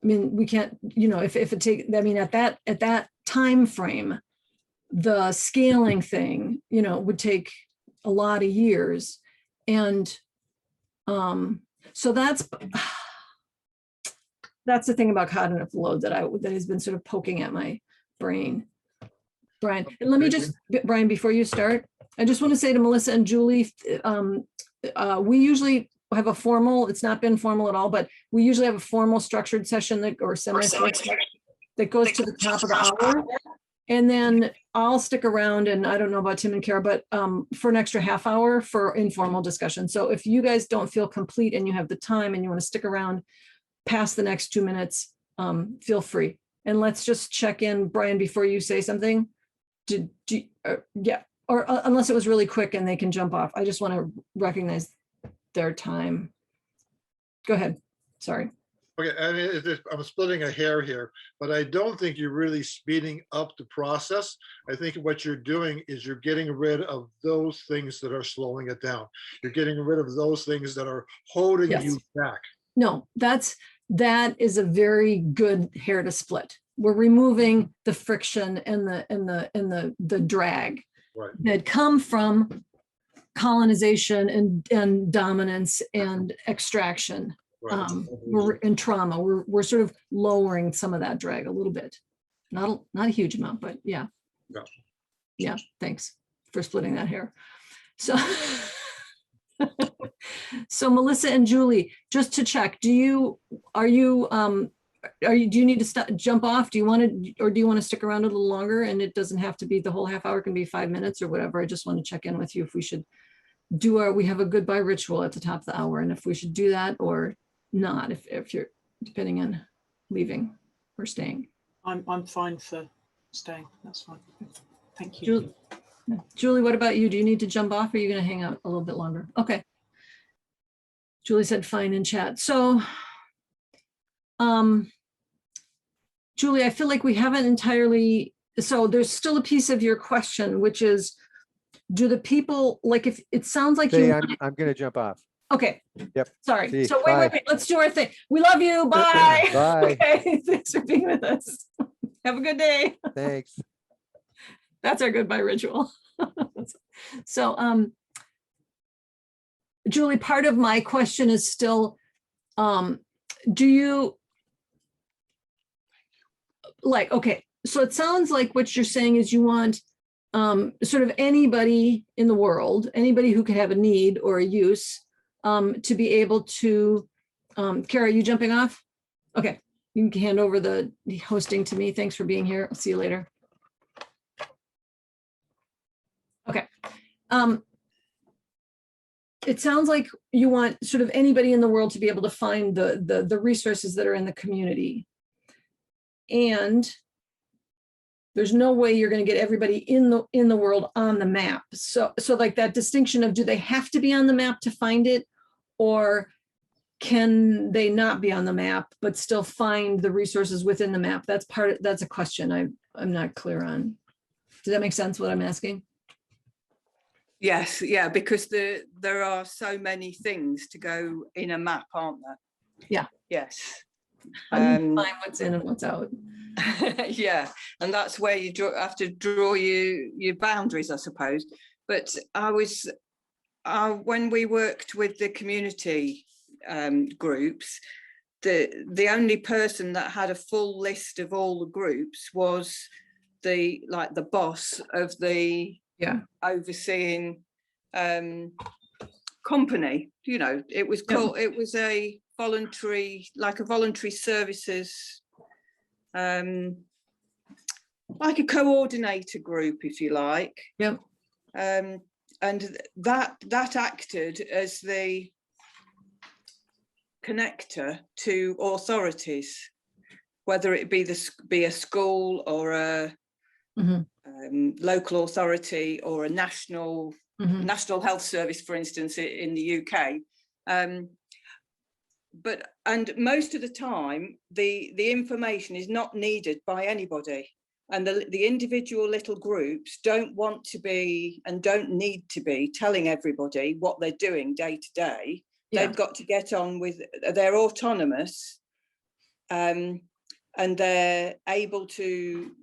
I mean, we can't, if it takes, I mean, at that time frame, the scaling thing, would take a lot of years. And so that's the thing about cognitive load that has been sort of poking at my brain. Brian, and let me just, Brian, before you start, I just want to say to Melissa and Julie, we usually have a formal, it's not been formal at all, but we usually have a formal structured session or semi-structured that goes to the top of the hour. And then I'll stick around, and I don't know about Tim and Kara, but for an extra half hour for informal discussion. So if you guys don't feel complete and you have the time and you want to stick around past the next 2 minutes, feel free. And let's just check in, Brian, before you say something. Yeah, or unless it was really quick and they can jump off. I just want to recognize their time. Go ahead. Sorry. Okay, I mean, I'm splitting a hair here, but I don't think you're really speeding up the process. I think what you're doing is you're getting rid of those things that are slowing it down. You're getting rid of those things that are holding you back. No, that is a very good hair to split. We're removing the friction and the drag that come from colonization and dominance and extraction. We're in trauma. We're sort of lowering some of that drag a little bit, not a huge amount, but yeah. Yeah. Thanks for splitting that hair. So, so Melissa and Julie, just to check, do you need to jump off? Do you want to, or do you want to stick around a little longer? And it doesn't have to be the whole half hour, it can be 5 minutes or whatever. I just want to check in with you if we should we have a goodbye ritual at the top of the hour, and if we should do that or not, if you're depending on leaving or staying. I'm fine for staying. That's fine. Thank you. Julie, what about you? Do you need to jump off, or are you going to hang out a little bit longer? Okay. Julie said fine in chat. So, Julie, I feel like we haven't entirely, so there's still a piece of your question, which is, do the people, like, if it sounds like I'm going to jump off. Okay. Yep. Sorry. See, so wait, let's do our thing. We love you. Bye. Bye. Okay. Thanks for being with us. Have a good day. Thanks. That's our goodbye ritual. So, Julie, part of my question is still, do you, like, okay, so it sounds like what you're saying is you want sort of anybody in the world, anybody who could have a need or a use, to be able to, Kara, are you jumping off? Okay, you can hand over the hosting to me. Thanks for being here. I'll see you later. Okay. It sounds like you want sort of anybody in the world to be able to find the resources that are in the community. And there's no way you're going to get everybody in the world on the map. So like that distinction of, do they have to be on the map to find it, or can they not be on the map but still find the resources within the map? That's a question I'm not clear on. Does that make sense, what I'm asking? Yes, yeah, because there are so many things to go in a map, aren't there? Yeah. Yes. Find what's in and what's out. Yeah, and that's where you have to draw your boundaries, I suppose. But when we worked with the community groups, the only person that had a full list of all the groups was the boss of the overseeing company. You know, it was called, it was a voluntary, like a voluntary services, like a coordinator group, if you like. Yep. And that acted as the connector to authorities, whether it be a school or a Mhm. local authority or a national Mhm. health service, for instance, in the UK. And most of the time, the information is not needed by anybody. And the individual little groups don't want to be and don't need to be telling everybody what they're doing day to day. Yeah. They've got to get on with, they're autonomous, and they're able to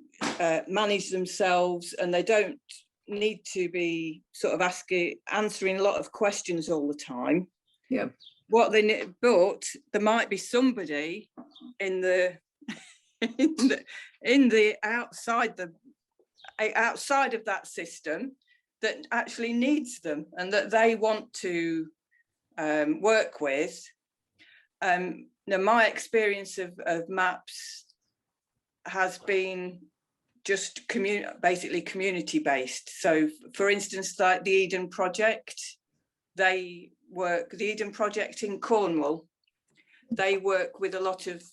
manage themselves, and they don't need to be sort of answering a lot of questions all the time. Yep. But there might be somebody in the outside of that system that actually needs them and that they want to work with. Now, my experience of maps has been just basically community based. So, for instance, like the Eden Project, the Eden Project in Cornwall, they work with a lot of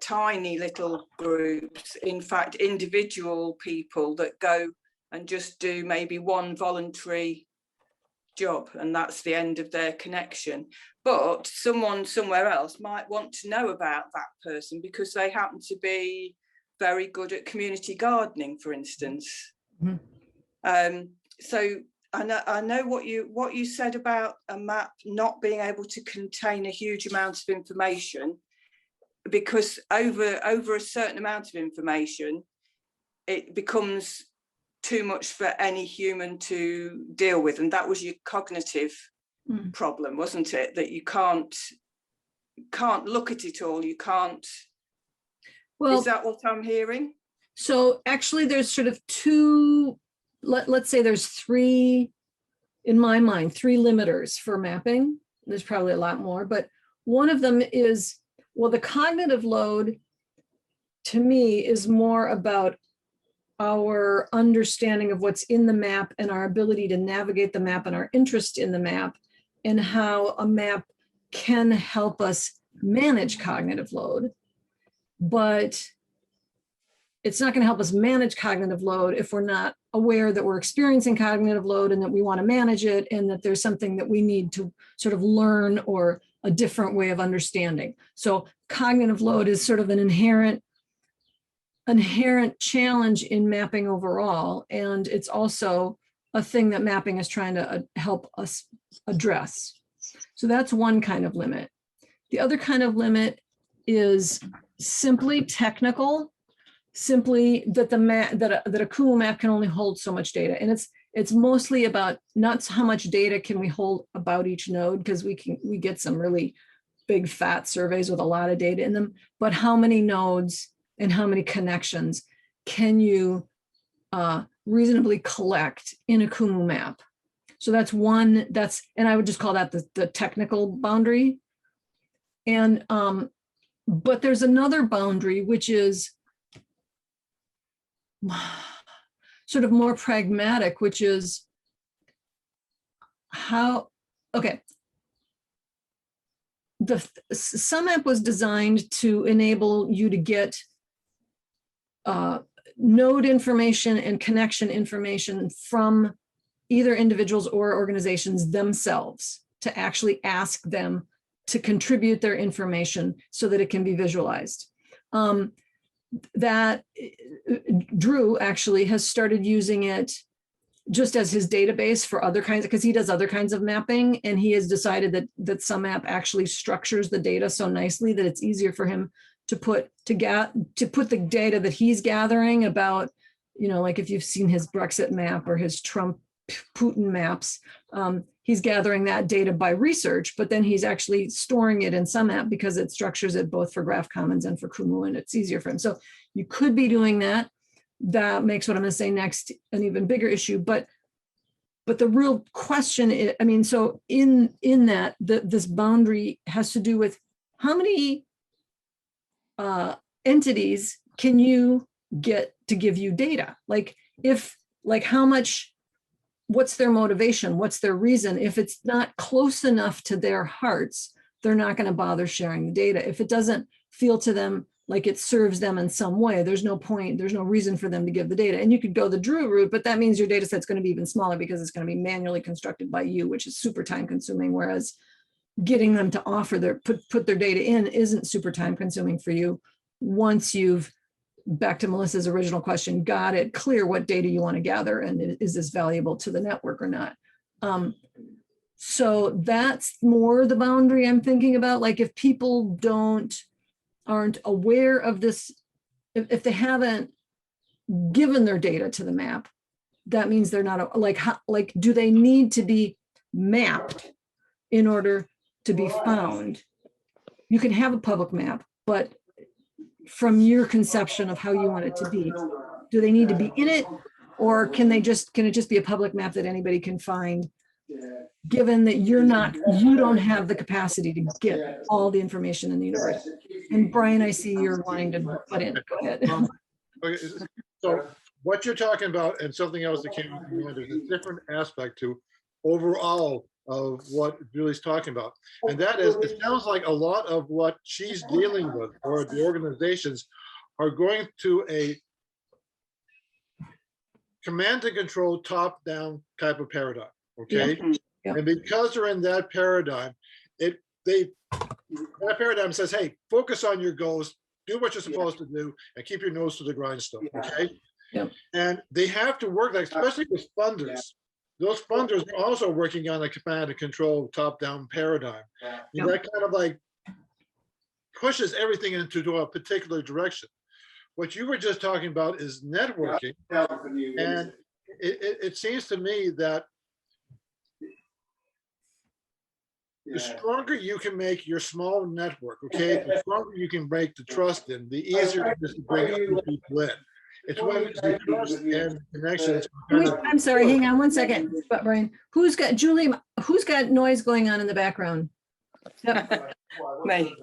tiny little groups, in fact, individual people that go and just do maybe one voluntary job, and that's the end of their connection. But someone somewhere else might want to know about that person because they happen to be very good at community gardening, for instance. Mm-hmm. So I know what you said about a map not being able to contain a huge amount of information, because over a certain amount of information, it becomes too much for any human to deal with. And that was your cognitive problem, wasn't it? That you can't look at it all. You can't. Well, is that what I'm hearing? So actually there's sort of two, let's say there's three, in my mind, three limiters for mapping. There's probably a lot more, but one of them is, well, the cognitive load to me is more about our understanding of what's in the map and our ability to navigate the map and our interest in the map and how a map can help us manage cognitive load. But it's not going to help us manage cognitive load if we're not aware that we're experiencing cognitive load and that we want to manage it and that there's something that we need to sort of learn or a different way of understanding. So cognitive load is sort of an inherent challenge in mapping overall, and it's also a thing that mapping is trying to help us address. So that's one kind of limit. The other kind of limit is simply technical, simply that the map that a Kumu map can only hold so much data, and it's mostly about not how much data can we hold about each node, because we get some really big fat surveys with a lot of data in them, but how many nodes and how many connections can you reasonably collect in a Kumu map? So that's one, and I would just call that the technical boundary. And but there's another boundary, which is sort of more pragmatic, which is how, okay. The sumApp was designed to enable you to get node information and connection information from either individuals or organizations themselves, to actually ask them to contribute their information so that it can be visualized. That Drew actually has started using it just as his database for other kinds, because he does other kinds of mapping, and he has decided that sumApp actually structures the data so nicely that it's easier for him to put the data that he's gathering about, like if you've seen his Brexit map or his Trump Putin maps, he's gathering that data by research, but then he's actually storing it in sumApp because it structures it both for Graph Commons and for Kumu, and it's easier for him. So you could be doing that. That makes what I'm going to say next an even bigger issue, but the real question is, so in that, this boundary has to do with how many entities can you get to give you data? How much, what's their motivation? What's their reason? If it's not close enough to their hearts, they're not going to bother sharing the data. If it doesn't feel to them like it serves them in some way. There's no point, there's no reason for them to give the data. And you could go the Drew route, but that means your data set's going to be even smaller because it's going to be manually constructed by you, which is super time consuming. Whereas getting them to offer their, put their data in isn't super time consuming for you. Once you've, back to Melissa's original question, got it clear what data you want to gather and is this valuable to the network or not. So that's more the boundary I'm thinking about. Like if people aren't aware of this, if they haven't given their data to the map, that means they're not like, do they need to be mapped in order to be found? You can have a public map, but from your conception of how you want it to be, do they need to be in it, or can it just be a public map that anybody can find? Given that you don't have the capacity to get all the information in the universe. And Brian, I see you're wanting to butt in. Go ahead. Okay, so what you're talking about and something else that came to mind, there's a different aspect to overall of what Julie's talking about. And that is, it sounds like a lot of what she's dealing with, or the organizations, are going to a command and control top-down type of paradigm. Okay. Yeah. And because they're in that paradigm, that paradigm says, hey, focus on your goals, do what you're supposed to do, and keep your nose to the grindstone. Okay. Yeah. And they have to work, like, especially with funders. Those funders are also working on a command and control top-down paradigm. And that kind of like pushes everything into a particular direction. What you were just talking about is networking. And it seems to me that the stronger you can make your small network, okay, the stronger you can break the trust in, the easier it is to bring other people in. It's when the trust and connections. I'm sorry, hang on one second, but Brian, Julie, who's got noise going on in the background? Yep. Me.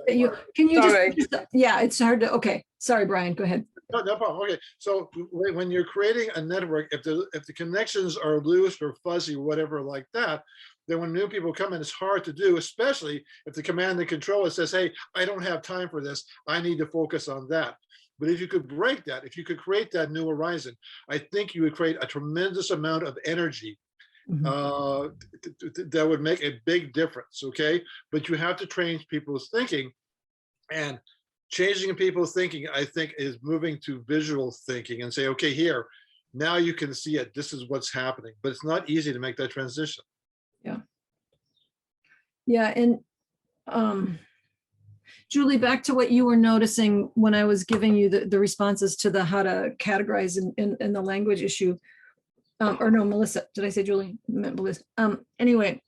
Can you Sorry. just, yeah, it's hard to, okay, sorry, Brian, go ahead. No problem. Okay, so when you're creating a network, if the connections are loose or fuzzy, whatever like that, then when new people come in, it's hard to do, especially if the command and controller says, hey, I don't have time for this, I need to focus on that. But if you could break that, if you could create that new horizon, I think you would create a tremendous amount of energy that would make a big difference, okay? But you have to change people's thinking, and changing people's thinking, I think, is moving to visual thinking and say, okay, here, now you can see it, this is what's happening. But it's not easy to make that transition. Yeah, and Julie, back to what you were noticing when I was giving you the responses to the how to categorize in the language issue. Or no, Melissa, did I say Julie? I meant Melissa. Anyway,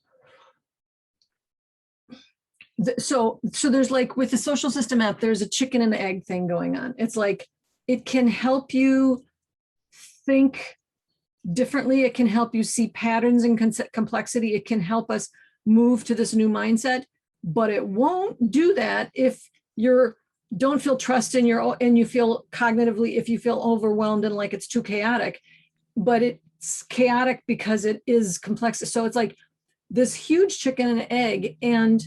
so there's like with the social system app, there's a chicken and egg thing going on. It's like, it can help you think differently. It can help you see patterns and complexity. It can help us move to this new mindset, but it won't do that if you don't feel trust in and you feel cognitively, if you feel overwhelmed and like it's too chaotic. But it's chaotic because it is complex. So it's like this huge chicken and egg, and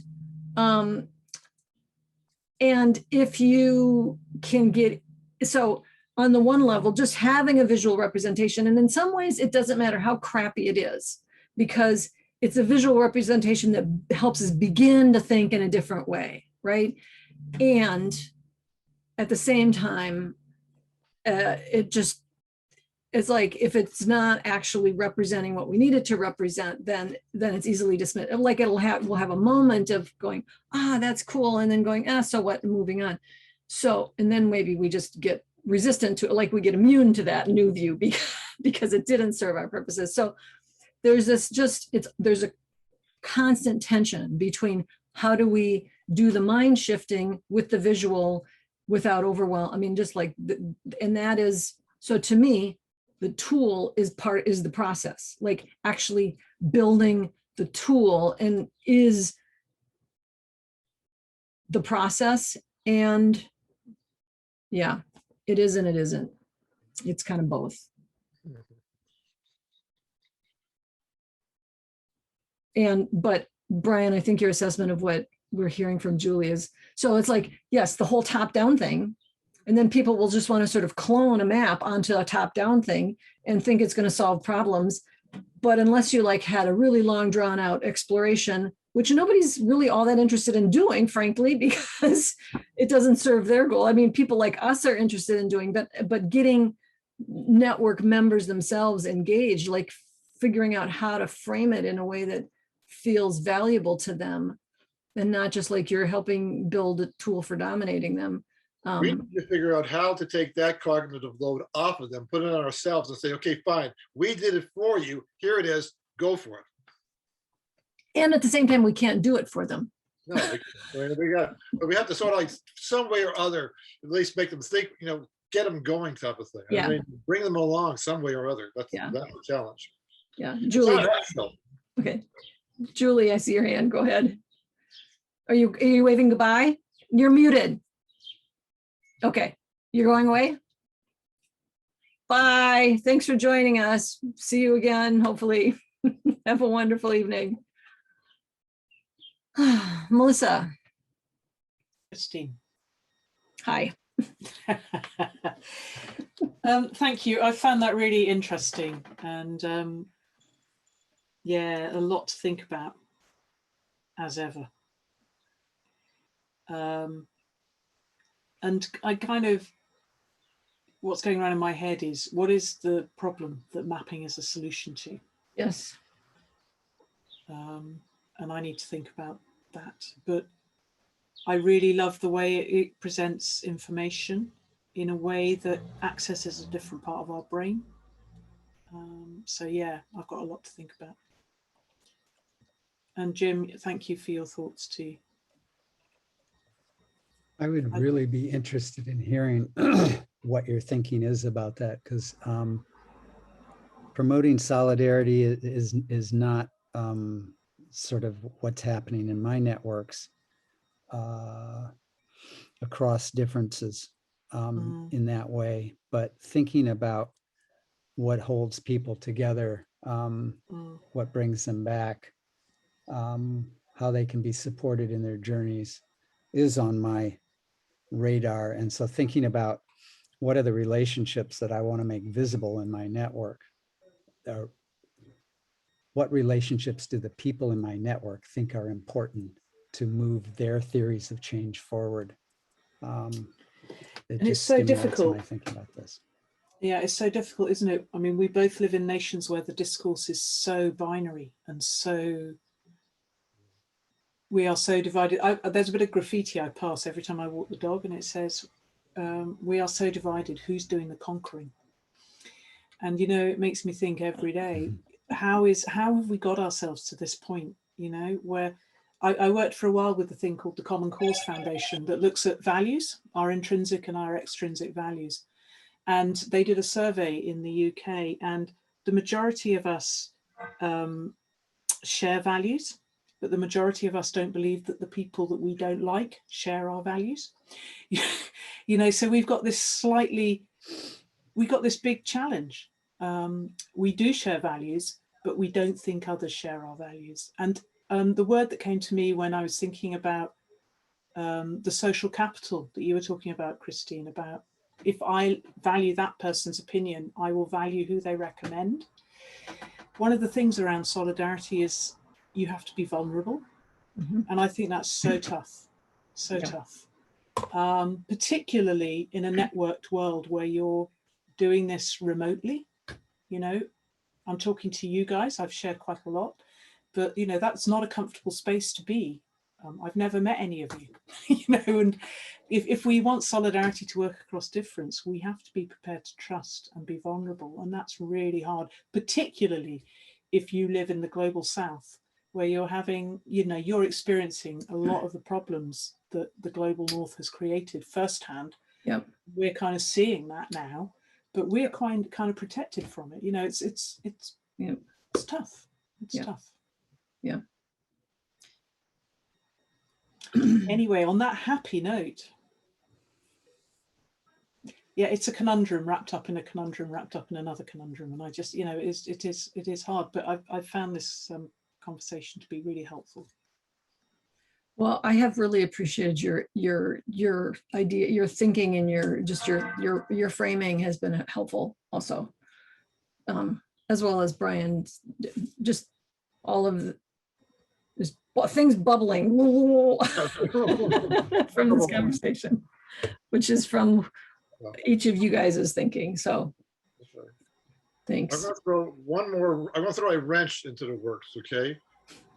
if you can get, so on the one level, just having a visual representation, and in some ways it doesn't matter how crappy it is, because it's a visual representation that helps us begin to think in a different way, right? And at the same time, it's like, if it's not actually representing what we need it to represent, then it's easily dismissed. Like we'll have a moment of going, that's cool, and then going, so what, and moving on. So, and then maybe we just get resistant to it, like we get immune to that new view because it didn't serve our purposes. So there's there's a constant tension between how do we do the mind shifting with the visual without overwhelm. I mean, just like, and that is, so to me, the tool is the process, like actually building the tool and is the process. And yeah, it is and it isn't. It's kind of both. But Brian, I think your assessment of what we're hearing from Julie is, so it's like, yes, the whole top-down thing And then people will just want to sort of clone a map onto a top-down thing and think it's going to solve problems. But unless you like had a really long drawn out exploration, which nobody's really all that interested in doing, frankly, because it doesn't serve their goal. I mean, people like us are interested in doing, but getting network members themselves engaged, like figuring out how to frame it in a way that feels valuable to them and not just like you're helping build a tool for dominating them. We need to figure out how to take that cognitive load off of them, put it on ourselves and say, okay, fine, we did it for you. Here it is, go for it. And at the same time, we can't do it for them. No, we have to sort of like some way or other, at least make them think, get them going type of thing. Yeah. I mean, bring them along some way or other. That's Yeah. the challenge. Yeah, It's Julie. not rational. Okay, Julie, I see your hand. Go ahead. Are you waving goodbye? You're muted. Okay, you're going away? Bye. Thanks for joining us. See you again, hopefully. Have a wonderful evening. Melissa, Christine. hi. Thank you. I found that really interesting, and yeah, a lot to think about, as ever. And I kind of, what's going around in my head is, what is the problem that mapping is a solution to? Yes. And I need to think about that. But I really love the way it presents information in a way that accesses a different part of our brain. So yeah, I've got a lot to think about. And Jim, thank you for your thoughts too. I would really be interested in hearing what your thinking is about that, because promoting solidarity is not sort of what's happening in my networks across differences in that way. But thinking about what holds people together, what brings them back, how they can be supported in their journeys is on my radar. And so thinking about what are the relationships that I want to make visible in my network? What relationships do the people in my network think are important to move their theories of change forward? And it's so difficult. My thinking about this. Yeah, it's so difficult, isn't it? I mean, we both live in nations where the discourse is so binary and so, we are so divided. There's a bit of graffiti I pass every time I walk the dog, and it says, we are so divided, who's doing the conquering? And, it makes me think every day, how have we got ourselves to this point, where I worked for a while with a thing called the Common Cause Foundation that looks at values, our intrinsic and our extrinsic values. And they did a survey in the UK, and the majority of us share values, but the majority of us don't believe that the people that we don't like share our values. So we've got this big challenge. We do share values, but we don't think others share our values. And the word that came to me when I was thinking about the social capital that you were talking about, Christine, about if I value that person's opinion, I will value who they recommend. One of the things around solidarity is you have to be vulnerable. And I think that's so tough, tough. Particularly in a networked world where you're doing this remotely. I'm talking to you guys, I've shared quite a lot, but that's not a comfortable space to be. I've never met any of you, and if we want solidarity to work across difference, we have to be prepared to trust and be vulnerable. And that's really hard, particularly if you live in the global South, where you're having, you're experiencing a lot of the problems that the global North has created firsthand. Yep. We're kind of seeing that now, but we're kind of protected from it. It's tough. It's tough. Yeah. Anyway, on that happy note, yeah, it's a conundrum wrapped up in a conundrum wrapped up in another conundrum, and I just, it is hard, but I've found this conversation to be really helpful. Well, I have really appreciated your idea, your thinking, and your framing has been helpful also. As well as Brian's, just all of there's things bubbling from this conversation, which is from each of you guys' thinking. So That's right. thanks. I'm gonna throw one more, I'm gonna throw a wrench into the works, okay?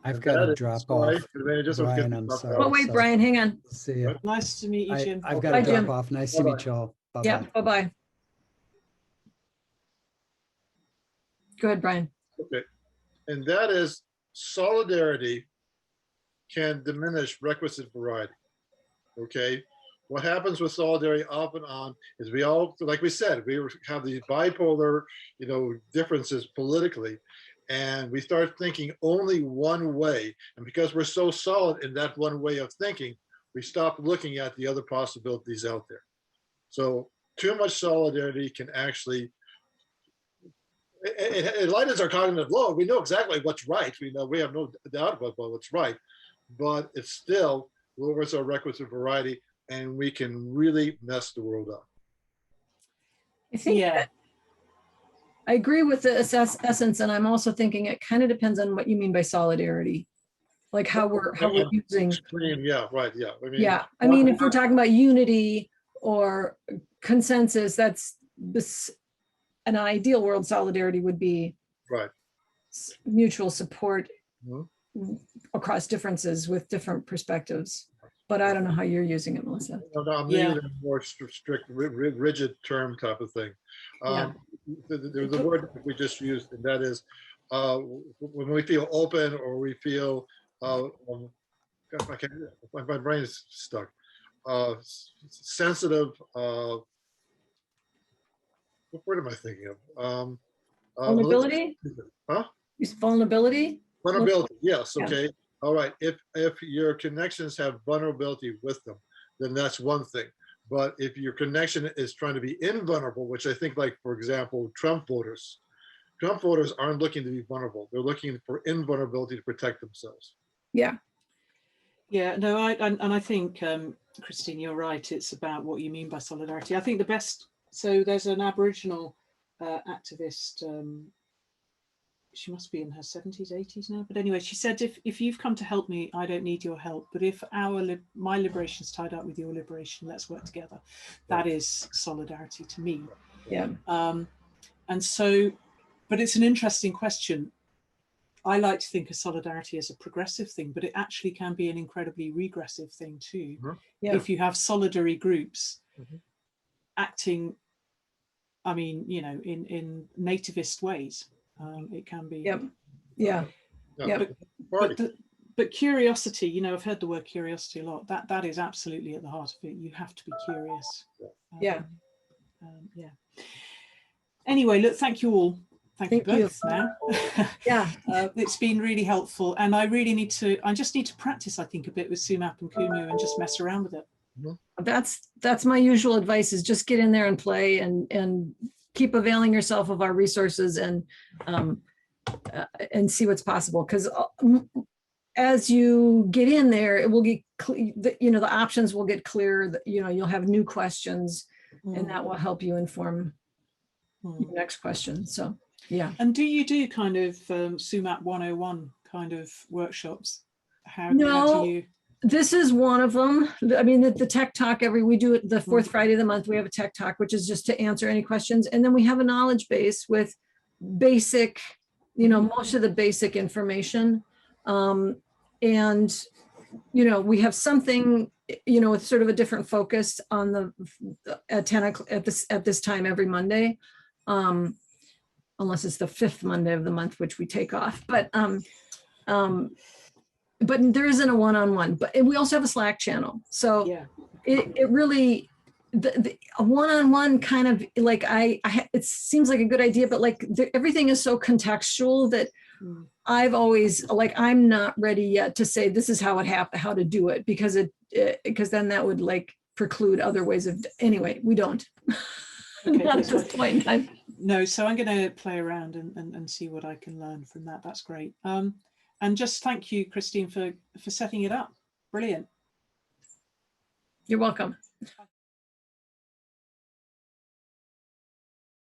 I've And got that to is- drop sorry, off. and then it just was Brian, getting I'm stuff sorry. out. Oh, wait, So- Brian, hang on. See ya. Nice to meet you, Jim. I've got Bye, to drop Jim. off. Nice to meet Bye-bye. y'all. Yeah, Bye-bye. bye-bye. Go ahead, Brian. Okay, and that is solidarity can diminish requisite variety. Okay, what happens with solidarity off and on is we all, like we said, we have these bipolar, differences politically, and we start thinking only one way. And because we're so solid in that one way of thinking, we stop looking at the other possibilities out there. So too much solidarity can actually, it lightens our cognitive load. We know exactly what's right. We have no doubt about what's right, but it still lowers our requisite variety, and we can really mess the world up. I think Yeah. I agree with the essence, and I'm also thinking it kind of depends on what you mean by solidarity, like how we're using. Extreme, yeah, right, yeah. Yeah, I mean, if we're talking about unity or consensus, that's this. An ideal world, solidarity would be right. Mutual support Mhm. across differences with different perspectives. But I don't know how you're using it, Melissa. No, I'm Yeah. using a more strict, rigid term type of thing. Yeah. There's a word that we just used, and that is when we feel open or we feel, my brain is stuck, sensitive. What word am I thinking of? Vulnerability? Huh? Vulnerability? Vulnerability, yes, Yeah. okay. All right, if your connections have vulnerability with them, then that's one thing. But if your connection is trying to be invulnerable, which I think, like, for example, Trump voters aren't looking to be vulnerable. They're looking for invulnerability to protect themselves. Yeah. Yeah, no, I think, Christine, you're right. It's about what you mean by solidarity. I think the best, so there's an Aboriginal activist, she must be in her 70s, 80s now. But anyway, she said, if you've come to help me, I don't need your help. But if my liberation is tied up with your liberation, let's work together. That is solidarity to me. Yeah. And so, but it's an interesting question. I like to think of solidarity as a progressive thing, but it actually can be an incredibly regressive thing too. Mhm. Yeah. If you have solidary groups Mhm. acting, I mean, in nativist ways, it can be. Yep. Yeah. Yeah. Yeah. But curiosity, I've heard the word curiosity a lot. That is absolutely at the heart of it. You have to be curious. Yeah. Yeah. Anyway, look, thank you all. Thank you both now. Yeah. It's been really helpful. And I just need to practice, I think, a bit with sumApp and Kumu and just mess around with it. That's my usual advice, is just get in there and play and keep availing yourself of our resources and see what's possible. Because as you get in there, it will get the options will get clear. You'll have new questions, and that will help you inform your next question. So yeah. And do you do kind of sumApp 101 kind of workshops? How No. do you? This is one of them. I mean, the Tech Talk we do it the fourth Friday of the month. We have a Tech Talk, which is just to answer any questions. And then we have a knowledge base with basic, most of the basic information. And, we have something, with sort of a different focus on at 10 o'clock at this time every Monday. Unless it's the fifth Monday of the month, which we take off. But there isn't a one-on-one, but we also have a Slack channel. So Yeah. it really, a one-on-one kind of like, it seems like a good idea, but like everything is so contextual that I've always I'm not ready yet to say this is how to do it, because because then that would like preclude other ways of, anyway, we don't. Okay, Not at this point in time. No, so I'm going to play around and see what I can learn from that. That's great. And just thank you, Christine, for setting it up. Brilliant. You're welcome.